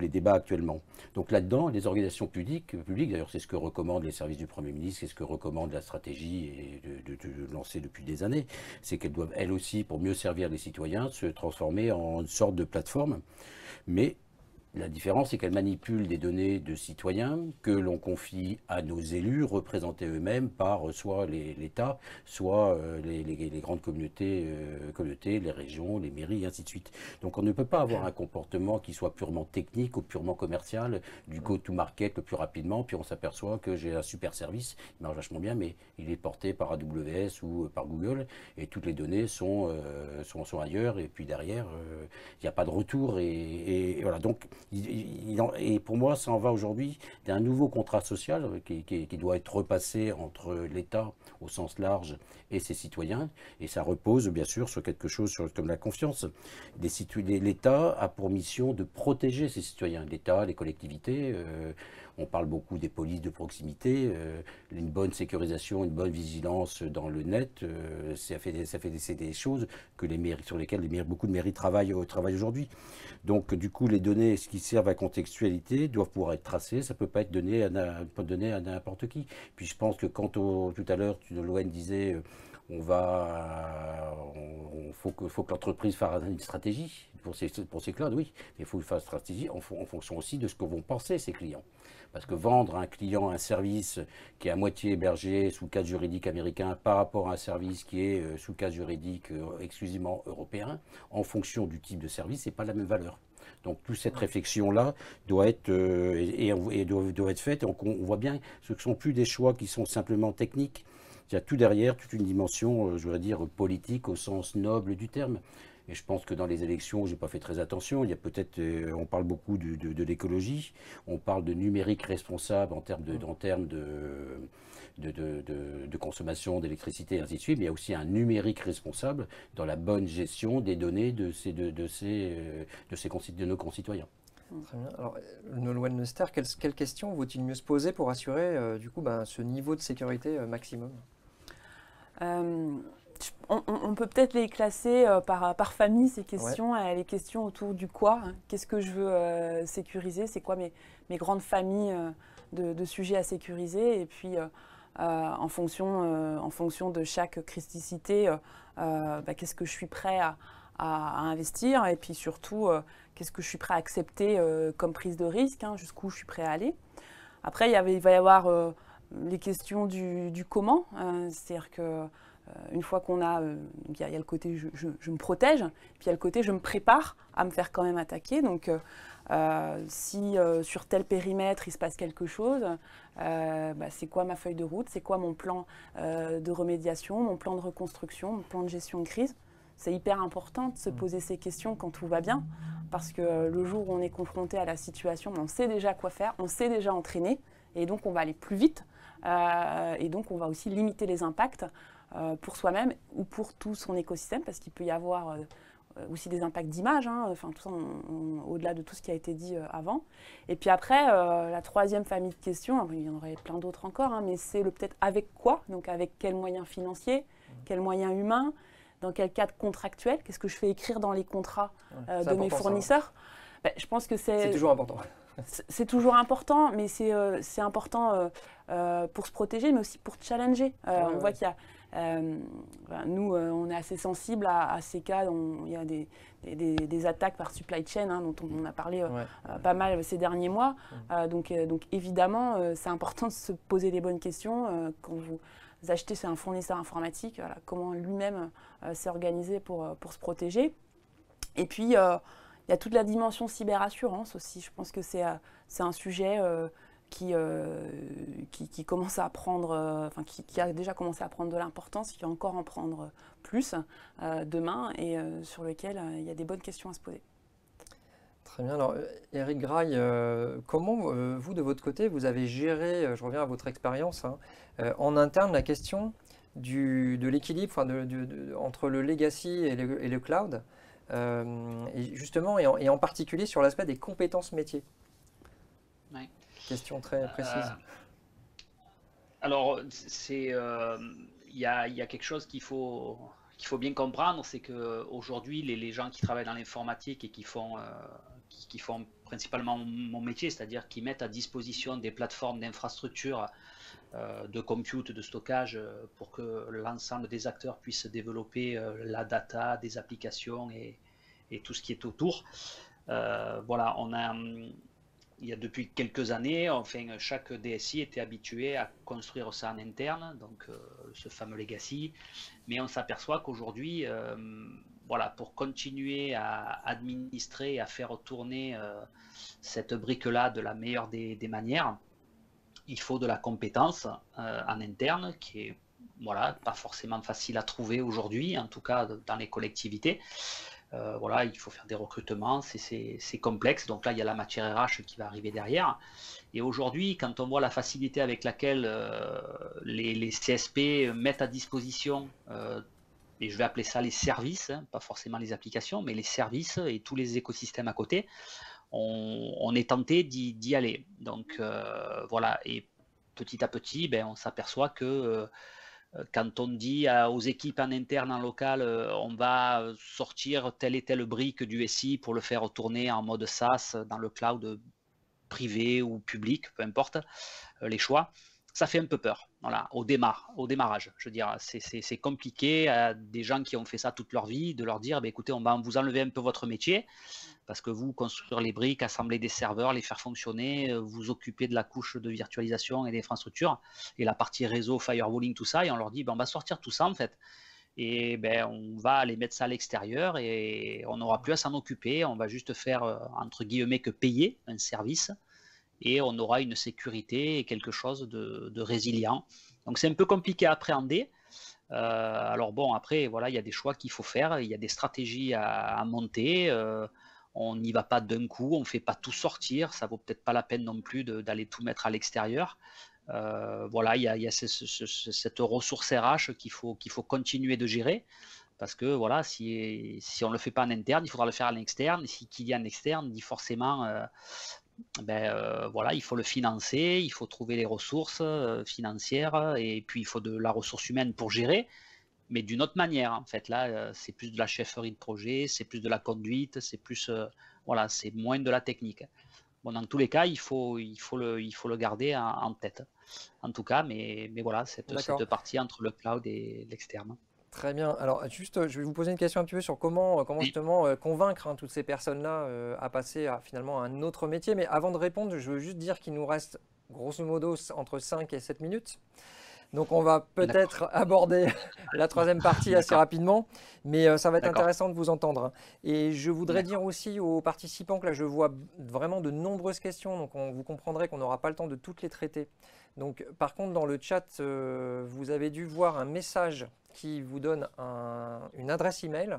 débats actuellement. Donc là-dedans, les organisations publiques d'ailleurs c'est ce que recommandent les services du Premier ministre, c'est ce que recommande la stratégie et de lancer depuis des années, c'est qu'elles doivent elles aussi, pour mieux servir les citoyens, se transformer en une sorte de plateforme. Mais la différence, c'est qu'elles manipulent des données de citoyens que l'on confie à nos élus, représentés eux-mêmes par soit l'État, soit les grandes communautés, les régions, les mairies, et ainsi de suite. Donc on ne peut pas avoir un comportement qui soit purement technique ou purement commercial, du go-to-market le plus rapidement, puis on s'aperçoit que j'ai un super service, il marche vachement bien, mais il est porté par AWS ou par Google, et toutes les données sont ailleurs, et puis derrière, il n'y a pas de retour, et voilà. Donc, et pour moi, ça en va aujourd'hui d'un nouveau contrat social qui doit être repassé entre l'État au sens large et ses citoyens. Et ça repose bien sûr sur quelque chose comme la confiance. L'État a pour mission de protéger ses citoyens. L'État, les collectivités, On parle beaucoup des polices de proximité, une bonne sécurisation, une bonne vigilance dans le net, c'est des choses que sur lesquelles beaucoup de mairies travaillent aujourd'hui. Donc du coup, les données qui servent à contextualité doivent pouvoir être tracées, ça ne peut pas être donné à n'importe qui. Puis je pense que quand tout à l'heure, Loane disait faut que l'entreprise fasse une stratégie pour ses clouds, oui, mais il faut faire une stratégie en fonction aussi de ce que vont penser ses clients. Parce que vendre à un client un service qui est à moitié hébergé sous cadre juridique américain par rapport à un service qui est sous cadre juridique exclusivement européen, en fonction du type de service, c'est pas la même valeur. Donc toute cette réflexion-là doit être, doit être faite. Et on voit bien que ce ne sont plus des choix qui sont simplement techniques. Il y a tout derrière, toute une dimension, je voudrais dire, politique au sens noble du terme. Et je pense que dans les élections, je n'ai pas fait très attention. Il y a peut-être, on parle beaucoup de l'écologie, on parle de numérique responsable en termes de consommation d'électricité et ainsi de suite, mais il y a aussi un numérique responsable dans la bonne gestion des données de nos concitoyens. Très bien. Alors, Nolwenn Lester, quelles questions vaut-il mieux se poser pour assurer du coup ce niveau de sécurité maximum? On peut peut-être les classer par famille, ces questions. Ouais. Les questions autour du quoi, hein. Qu'est-ce que je veux sécuriser? C'est quoi mes grandes familles de sujets à sécuriser? Et puis, en fonction de chaque criticité, qu'est-ce que je suis prêt à investir? Et puis surtout, qu'est-ce que je suis prêt à accepter comme prise de risque, hein, jusqu'où je suis prêt à aller? Après, il va y avoir les questions du comment. C'est-à-dire que une fois qu'on a, il y a le côté je me protège, puis il y a le côté je me prépare à me faire quand même attaquer. Donc si sur tel périmètre il se passe quelque chose, c'est quoi ma feuille de route, c'est quoi mon plan de remédiation, mon plan de reconstruction, mon plan de gestion de crise. C'est hyper important de se poser ces questions quand tout va bien, parce que le jour où on est confronté à la situation, on sait déjà quoi faire, on sait déjà entraîner, et donc on va aller plus vite, et donc on va aussi limiter les impacts pour soi-même ou pour tout son écosystème, parce qu'il peut y avoir aussi des impacts d'image, hein, enfin tout ça au-delà de tout ce qui a été dit avant. Et puis après, la troisième famille de questions, il y en aurait plein d'autres encore, hein, mais c'est le peut-être avec quoi, donc avec quels moyens financiers, quels moyens humains, dans quel cadre contractuel, qu'est-ce que je fais écrire dans les contrats de mes fournisseurs. Je pense que c'est toujours important. C'est toujours important, mais c'est important pour se protéger, mais aussi pour challenger. On voit qu'il y a nous, on est assez sensible à ces cas. Il y a des attaques par supply chain, hein, dont on a parlé pas mal ces derniers mois. Donc évidemment, c'est important de se poser les bonnes questions. Quand vous achetez un fournisseur informatique, voilà, comment lui-même s'est organisé pour se protéger. Et puis, il y a toute la dimension cyberassurance aussi. Je pense que c'est un sujet qui commence à prendre, qui a déjà commencé à prendre de l'importance, qui va encore en prendre plus demain, et sur lequel il y a des bonnes questions à se poser. Très bien. Alors, Eric Graille, comment, vous, de votre côté, vous avez géré, je reviens à votre expérience, hein, en interne, la question de l'équilibre entre le legacy et le cloud, et justement, et en particulier sur l'aspect des compétences métiers? Oui. Question très précise. Alors, il y a quelque chose qu'il faut bien comprendre, c'est qu'aujourd'hui, les gens qui travaillent dans l'informatique et qui font principalement mon métier, c'est-à-dire qui mettent à disposition des plateformes d'infrastructure de compute, de stockage, pour que l'ensemble des acteurs puissent développer la data, des applications et tout ce qui est autour. Voilà, il y a depuis quelques années, enfin, chaque DSI était habitué à construire ça en interne, donc ce fameux legacy. Mais on s'aperçoit qu'aujourd'hui, voilà, pour continuer à administrer et à faire tourner cette brique-là de la meilleure des manières, il faut de la compétence en interne qui est pas forcément facile à trouver aujourd'hui, en tout cas dans les collectivités. Voilà, il faut faire des recrutements, c'est complexe. Donc là, il y a la matière RH qui va arriver derrière. Et aujourd'hui, quand on voit la facilité avec laquelle les CSP mettent à disposition, et je vais appeler ça les services, hein, pas forcément les applications, mais les services et tous les écosystèmes à côté, on est tenté d'y aller. Donc voilà, et petit à petit, ben, on s'aperçoit que quand on dit aux équipes en interne, en local, on va sortir telle et telle brique du SI pour le faire tourner en mode SaaS dans le cloud privé ou public, peu importe les choix, ça fait un peu peur. Voilà, au démarrage. Je veux dire, c'est compliqué à des gens qui ont fait ça toute leur vie de leur dire, bah, écoutez, on va vous enlever un peu votre métier parce que vous, construire les briques, assembler des serveurs, les faire fonctionner, vous occuper de la couche de virtualisation et d'infrastructure et la partie réseau, firewalling, tout ça, et on leur dit, ben, on va sortir tout ça en fait. Et ben, on va aller mettre ça à l'extérieur et on n'aura plus à s'en occuper. On va juste faire, entre guillemets, que payer un service et on aura une sécurité et quelque chose de résilient. Donc c'est un peu compliqué à appréhender. Alors bon, après, voilà, il y a des choix qu'il faut faire, il y a des stratégies à monter. On n'y va pas d'un coup, on ne fait pas tout sortir, ça vaut peut-être pas la peine non plus d'aller tout mettre à l'extérieur. Voilà, il y a cette ressource RH qu'il faut continuer de gérer. Parce que voilà, si on ne le fait pas en interne, il faudra le faire à l'externe. Et si qu'il y a en externe, dit forcément, voilà, il faut le financer, il faut trouver les ressources financières et puis il faut de la ressource humaine pour gérer, mais d'une autre manière. En fait, là, c'est plus de la chefferie de projet, c'est plus de la conduite, c'est plus, voilà, c'est moins de la technique. Bon, dans tous les cas, il faut le garder en tête. En tout cas, mais voilà, cette partie entre le cloud et l'externe. Très bien. Alors, juste, je vais vous poser une question un petit peu sur comment justement convaincre toutes ces personnes-là à passer finalement à un autre métier. Mais avant de répondre, je veux juste dire qu'il nous reste grosso modo entre 5 et 7 minutes. Donc, on va peut-être aborder la troisième partie assez rapidement, mais ça va être intéressant de vous entendre. Et je voudrais dire aussi aux participants que là, je vois vraiment de nombreuses questions, donc vous comprendrez qu'on n'aura pas le temps de toutes les traiter. Donc, par contre, dans le chat, vous avez dû voir un message qui vous donne une adresse email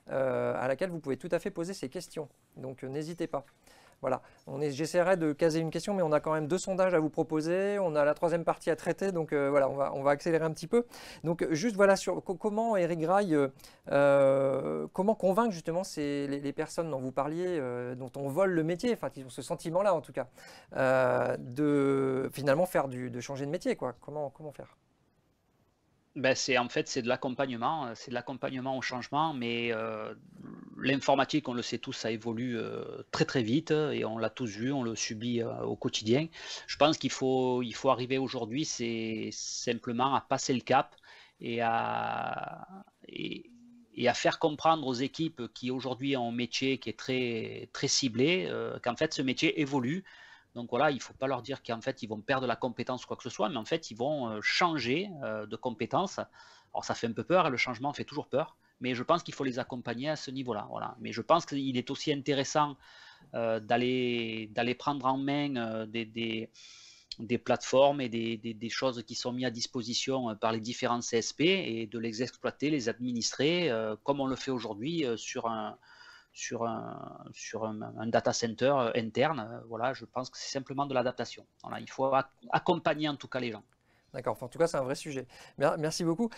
à laquelle vous pouvez tout à fait poser ces questions. Donc, n'hésitez pas. Voilà, j'essaierai de caser une question, mais on a quand même 2 sondages à vous proposer. On a la troisième partie à traiter, donc voilà, on va accélérer un petit peu. Donc, juste voilà sur comment Eric Graille, comment convaincre justement les personnes dont vous parliez, dont on vole le métier, enfin qui ont ce sentiment-là en tout cas, de finalement de changer de métier, quoi. Comment faire? Ben c'est de l'accompagnement au changement, mais l'informatique, on le sait tous, ça évolue très très vite et on l'a tous vu, on le subit au quotidien. Je pense qu'il faut arriver aujourd'hui, c'est simplement à passer le cap et à faire comprendre aux équipes qui aujourd'hui ont un métier qui est très très ciblé, qu'en fait ce métier évolue. Donc voilà, il ne faut pas leur dire qu'en fait, ils vont perdre la compétence ou quoi que ce soit, mais en fait, ils vont changer de compétence. Alors ça fait un peu peur, et le changement fait toujours peur, mais je pense qu'il faut les accompagner à ce niveau-là. Voilà. Mais je pense qu'il est aussi intéressant d'aller prendre en main des plateformes et des choses qui sont mises à disposition par les différents CSP et de les exploiter, les administrer, comme on le fait aujourd'hui sur un data center interne. Voilà, je pense que c'est simplement de l'adaptation. Voilà, il faut accompagner en tout cas les gens. D'accord, enfin, en tout cas c'est un vrai sujet. Merci beaucoup.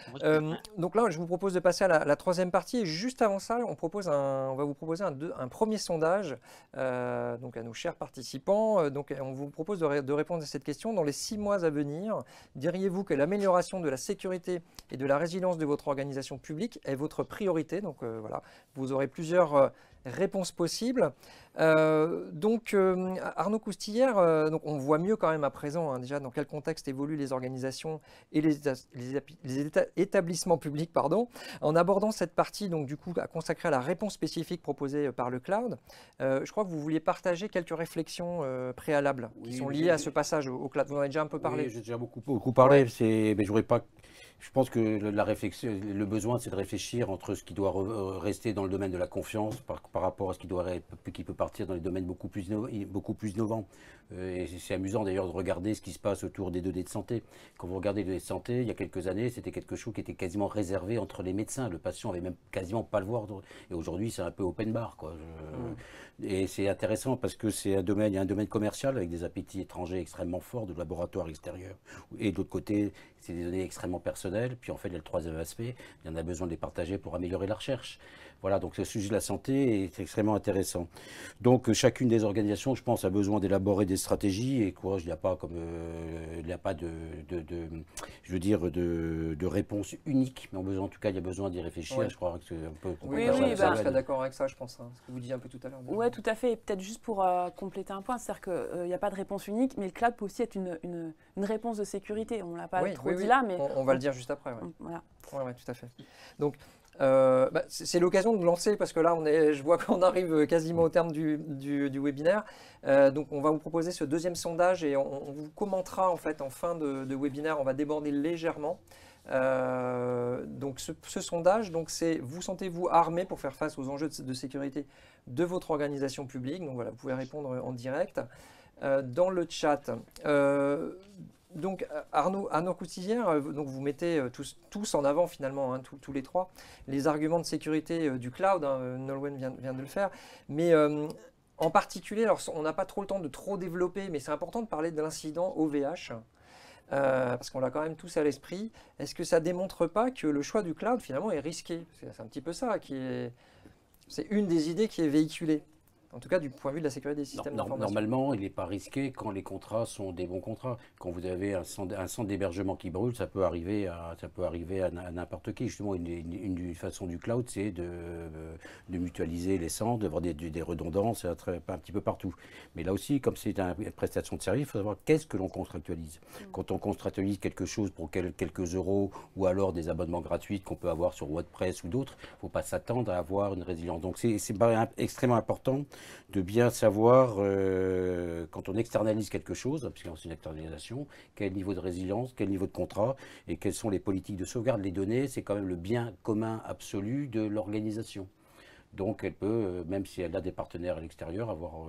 Donc là je vous propose de passer à la troisième partie et juste avant ça on va vous proposer un premier sondage donc à nos chers participants. Donc on vous propose de répondre à cette question. Dans les 6 mois à venir, diriez-vous que l'amélioration de la sécurité et de la résilience de votre organisation publique est votre priorité? Donc voilà, vous aurez plusieurs réponses possibles. Arnaud Coustillère, donc on voit mieux quand même à présent déjà dans quel contexte évoluent les organisations et les établissements publics, en abordant cette partie donc du coup consacrée à la réponse spécifique proposée par le cloud. Je crois que vous vouliez partager quelques réflexions préalables qui sont liées à ce passage au cloud. Vous en avez déjà un peu parlé. Oui, j'ai déjà beaucoup parlé, mais j'aurais pas. Je pense que la réflexion, le besoin, c'est de réfléchir entre ce qui doit rester dans le domaine de la confiance par rapport à ce qui peut partir dans les domaines beaucoup plus innovants. Et c'est amusant d'ailleurs de regarder ce qui se passe autour des données de santé. Quand vous regardez les données de santé, il y a quelques années, c'était quelque chose qui était quasiment réservé entre les médecins. Le patient avait même quasiment pas le voir. Et aujourd'hui, c'est un peu open bar, quoi. Et c'est intéressant parce que il y a un domaine commercial avec des appétits étrangers extrêmement forts de laboratoires extérieurs. Et de l'autre côté, c'est des données extrêmement personnelles personnel. Puis en fait, il y a le troisième aspect, il y en a besoin de les partager pour améliorer la recherche. Voilà, donc le sujet de la santé est extrêmement intéressant. Donc chacune des organisations, je pense, a besoin d'élaborer des stratégies et quoi, il n'y a pas comme, il n'y a pas je veux dire, de réponse unique, mais en tout cas, il y a besoin d'y réfléchir. Ouais. Je crois que c'est un peu. Oui, oui, je serais d'accord avec ça, je pense, hein, ce que vous disiez un peu tout à l'heure. Oui, tout à fait. Et peut-être juste pour compléter un point, c'est-à-dire qu'il n'y a pas de réponse unique, mais le cloud peut aussi être une réponse de sécurité. On ne l'a pas trop dit là, mais... On va le dire juste après. Ouais. Voilà. Ouais, tout à fait. Donc, c'est l'occasion de lancer, parce que là, je vois qu'on arrive quasiment au terme du webinaire. Donc, on va vous proposer ce deuxième sondage et on vous commentera en fait en fin de webinaire. On va déborder légèrement. Donc, ce sondage, c'est vous sentez-vous armé pour faire face aux enjeux de sécurité de votre organisation publique? Donc, voilà, vous pouvez répondre en direct. Dans le chat. Donc Arnaud Coutillère, donc vous mettez tous en avant finalement, hein, tous les trois, les arguments de sécurité du cloud, hein, Nolwenn vient de le faire, mais en particulier, alors on n'a pas trop le temps de trop développer, mais c'est important de parler de l'incident OVH, parce qu'on l'a quand même tous à l'esprit. Est-ce que ça ne démontre pas que le choix du cloud finalement est risqué? C'est un petit peu ça c'est une des idées qui est véhiculée. En tout cas, du point de vue de la sécurité des systèmes d'information. Normalement, il n'est pas risqué quand les contrats sont des bons contrats. Quand vous avez un centre d'hébergement qui brûle, ça peut arriver à n'importe qui. Justement, une façon du cloud, c'est de mutualiser les centres, d'avoir des redondances un petit peu partout. Mais là aussi, comme c'est une prestation de service, il faut savoir qu'est-ce que l'on contractualise. Quand on contractualise quelque chose pour quelques euros ou alors des abonnements gratuits qu'on peut avoir sur WordPress ou d'autres, il ne faut pas s'attendre à avoir une résilience. Donc, c'est extrêmement important de bien savoir, quand on externalise quelque chose, puisque c'est une externalisation, quel niveau de résilience, quel niveau de contrat et quelles sont les politiques de sauvegarde. Les données, c'est quand même le bien commun absolu de l'organisation. Donc elle peut, même si elle a des partenaires à l'extérieur, avoir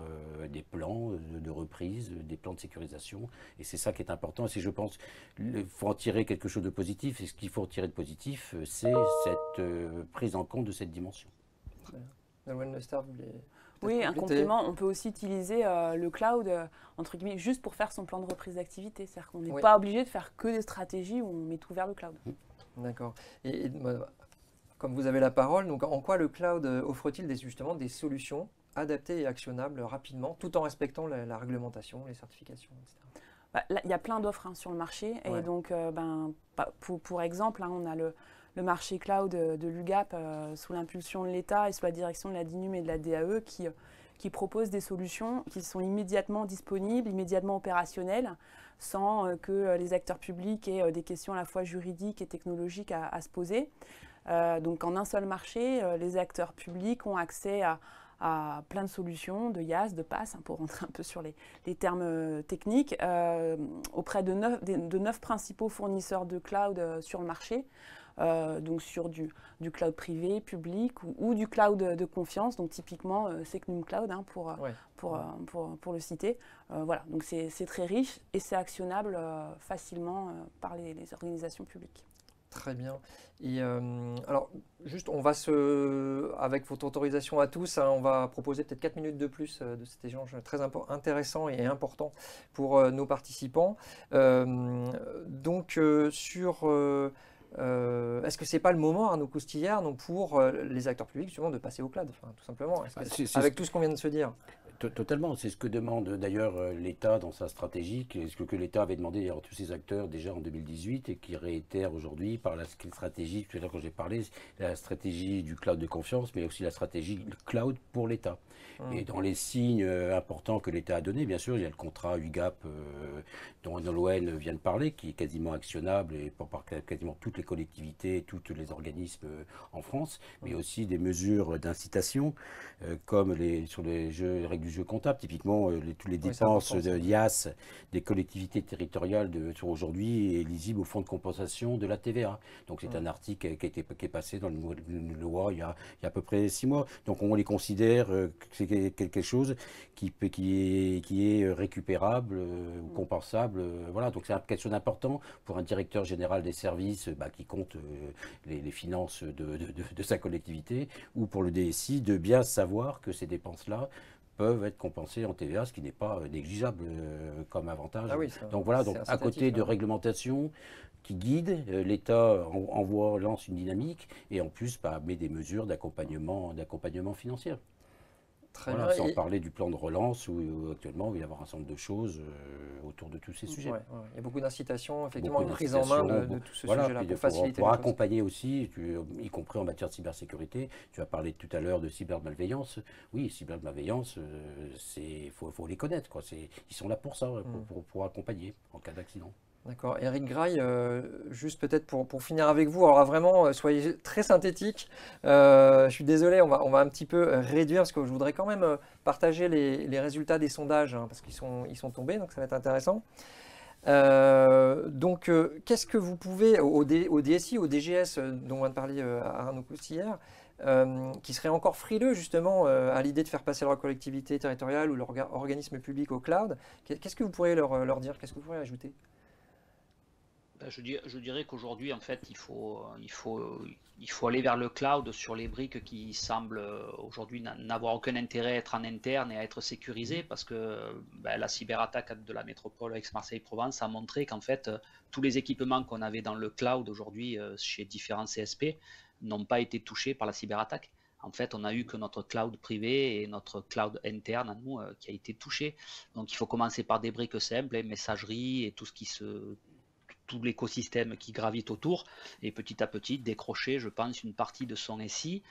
des plans de reprise, des plans de sécurisation. Et c'est ça qui est important. Et je pense qu'il faut en tirer quelque chose de positif. Et ce qu'il faut en tirer de positif, c'est cette prise en compte de cette dimension. Très bien. Nolwenn Lester, vous voulez... Oui, un complément, on peut aussi utiliser le cloud, entre guillemets, juste pour faire son plan de reprise d'activité. C'est-à-dire qu'on n'est pas obligé de faire que des stratégies où on met tout vers le cloud. D'accord. Et comme vous avez la parole, donc en quoi le cloud offre-t-il justement des solutions adaptées et actionnables rapidement, tout en respectant la réglementation, les certifications, etc. Là, il y a plein d'offres sur le marché. Et donc, pour exemple, on a le marché cloud de l'UGAP sous l'impulsion de l'État et sous la direction de la DINUM et de la DAE qui propose des solutions qui sont immédiatement disponibles, immédiatement opérationnelles, sans que les acteurs publics aient des questions à la fois juridiques et technologiques à se poser. Donc en un seul marché, les acteurs publics ont accès à plein de solutions, de IaaS, de PaaS, pour rentrer un peu sur les termes techniques, auprès de 9 principaux fournisseurs de cloud sur le marché. Donc sur du cloud privé, public ou du cloud de confiance, donc typiquement Secnum Cloud pour le citer. Voilà, donc c'est très riche et c'est actionnable facilement par les organisations publiques. Très bien. Et alors, juste, avec votre autorisation à tous, hein, on va proposer peut-être 4 minutes de plus de cet échange très intéressant et important pour nos participants. Est-ce que c'est pas le moment, Arnaud Coutillère, pour les acteurs publics justement de passer au cloud, tout simplement, avec tout ce qu'on vient de se dire? Totalement, c'est ce que demande d'ailleurs l'État dans sa stratégie, ce que l'État avait demandé à tous ses acteurs déjà en 2018 et qui réitère aujourd'hui par la stratégie, tout à l'heure quand j'ai parlé, la stratégie du cloud de confiance, mais aussi la stratégie cloud pour l'État. Et dans les signes importants que l'État a donnés, bien sûr, il y a le contrat UGAP dont Nolwenn vient de parler, qui est quasiment actionnable et par quasiment toutes les collectivités, tous les organismes en France, mais aussi des mesures d'incitation, comme sur les règles du jeu comptable, typiquement toutes les dépenses de IaaS des collectivités territoriales sont aujourd'hui éligibles au fonds de compensation de la TVA. Donc c'est un article qui est passé dans le loi il y a à peu près 6 mois. Donc on les considère que c'est quelque chose qui est récupérable ou compensable. Voilà, donc c'est quelque chose d'important pour un directeur général des services qui compte les finances de sa collectivité, ou pour le DSI de bien savoir que ces dépenses-là peuvent être compensés en TVA, ce qui n'est pas négligeable comme avantage. Ah oui, Donc voilà, donc, à côté de hein. réglementation qui guide, l'État lance une dynamique et en plus met des mesures d'accompagnement financier. Très Voilà, bien. sans parler du plan de relance où actuellement il va y avoir un certain nombre de choses autour de tous ces sujets. Ouais. Il y a beaucoup d'incitations, effectivement, Beaucoup une prise en main d'incitations, de tout ce voilà, sujet-là puis pour faciliter pour les choses. accompagner aussi, y compris en matière de cybersécurité. Tu as parlé tout à l'heure de cybermalveillance. Oui, cybermalveillance, faut les connaître, quoi. Ils sont là pour ça, pour accompagner en cas d'accident. D'accord. Eric Graille, juste peut-être pour finir avec vous, alors vraiment, soyez très synthétique. Je suis désolé, on va un petit peu réduire parce que je voudrais quand même partager les résultats des sondages, hein, parce ils sont tombés, donc ça va être intéressant. Donc, qu'est-ce que vous pouvez, au DSI, au DGS, dont on vient de parler à Arnaud Costière, qui serait encore frileux justement à l'idée de faire passer leur collectivité territoriale ou leur organisme public au cloud, qu'est-ce que vous pourriez leur dire? Qu'est-ce que vous pourriez ajouter? Je dirais qu'aujourd'hui, en fait, il faut aller vers le cloud sur les briques qui semblent aujourd'hui n'avoir aucun intérêt à être en interne et à être sécurisées, parce que la cyberattaque de la métropole Aix-Marseille-Provence a montré qu'en fait, tous les équipements qu'on avait dans le cloud aujourd'hui chez différents CSP n'ont pas été touchés par la cyberattaque. En fait, on n'a eu que notre cloud privé et notre cloud interne à nous qui a été touché. Donc, il faut commencer par des briques simples, messagerie et tout l'écosystème qui gravite autour, et petit à petit décrocher, je pense, une partie de son SI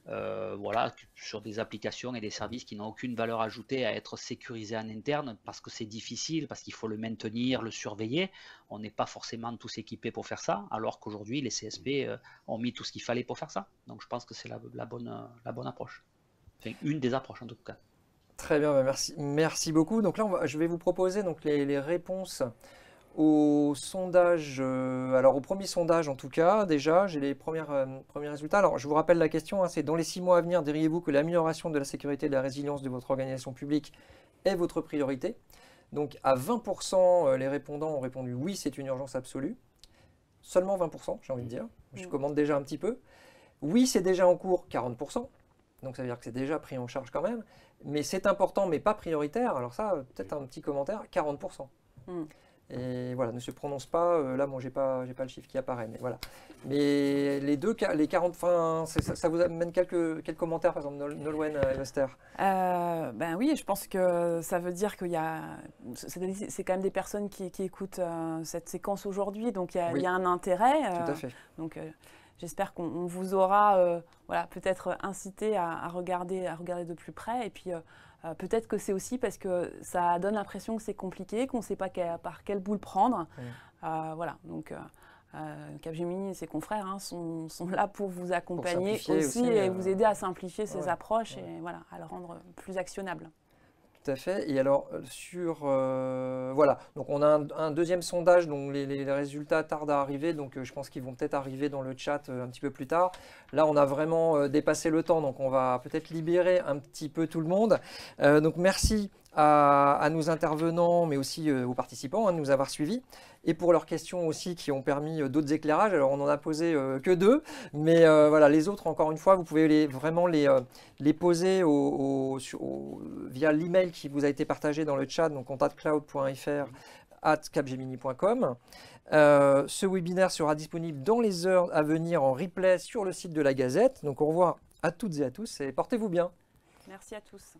voilà, sur des applications et des services qui n'ont aucune valeur ajoutée à être sécurisés en interne, parce que c'est difficile, parce qu'il faut le maintenir, le surveiller. On n'est pas forcément tous équipés pour faire ça, alors qu'aujourd'hui les CSP ont mis tout ce qu'il fallait pour faire ça. Donc je pense que c'est la bonne approche. Enfin, une des approches en tout cas. Très bien, merci beaucoup. Donc là, je vais vous proposer donc les réponses au sondage, alors au premier sondage en tout cas, déjà, j'ai les premiers résultats. Alors je vous rappelle la question, hein, c'est dans les 6 mois à venir, diriez-vous que l'amélioration de la sécurité et de la résilience de votre organisation publique est votre priorité? Donc à 20%, les répondants ont répondu oui, c'est une urgence absolue. Seulement 20%, j'ai envie de dire. Je commande déjà un petit peu. Oui, c'est déjà en cours, 40%. Donc ça veut dire que c'est déjà pris en charge quand même. Mais c'est important, mais pas prioritaire. Alors ça, peut-être un petit commentaire, 40%. Et voilà, ne se prononce pas, là, moi, j'ai pas le chiffre qui apparaît, mais voilà. Mais les 40, enfin, ça vous amène quelques commentaires, par exemple, Nolwenn Lester? Ben oui, je pense que ça veut dire qu'il y a, c'est quand même des personnes qui écoutent cette séquence aujourd'hui, donc il y a un intérêt. Tout à fait. Donc j'espère qu'on vous aura voilà, peut-être incité à regarder de plus près, et puis peut-être que c'est aussi parce que ça donne l'impression que c'est compliqué, qu'on ne sait pas par quel bout le prendre. Voilà, donc Capgemini et ses confrères sont là pour vous accompagner aussi et vous aider à simplifier ces approches et voilà, à le rendre plus actionnable. Tout à fait. Et alors, voilà, donc on a un deuxième sondage dont les résultats tardent à arriver, donc je pense qu'ils vont peut-être arriver dans le chat un petit peu plus tard. Là, on a vraiment dépassé le temps, donc on va peut-être libérer un petit peu tout le monde. Donc merci à nos intervenants, mais aussi aux participants de nous avoir suivis, et pour leurs questions aussi qui ont permis d'autres éclairages. Alors on n'en a posé que 2, mais voilà, les autres, encore une fois, vous pouvez vraiment les poser via l'email qui vous a été partagé dans le chat, donc contactcloud.fr@capgemini.com. Ce webinaire sera disponible dans les heures à venir en replay sur le site de la Gazette. Donc au revoir à toutes et à tous et portez-vous bien. Merci à tous.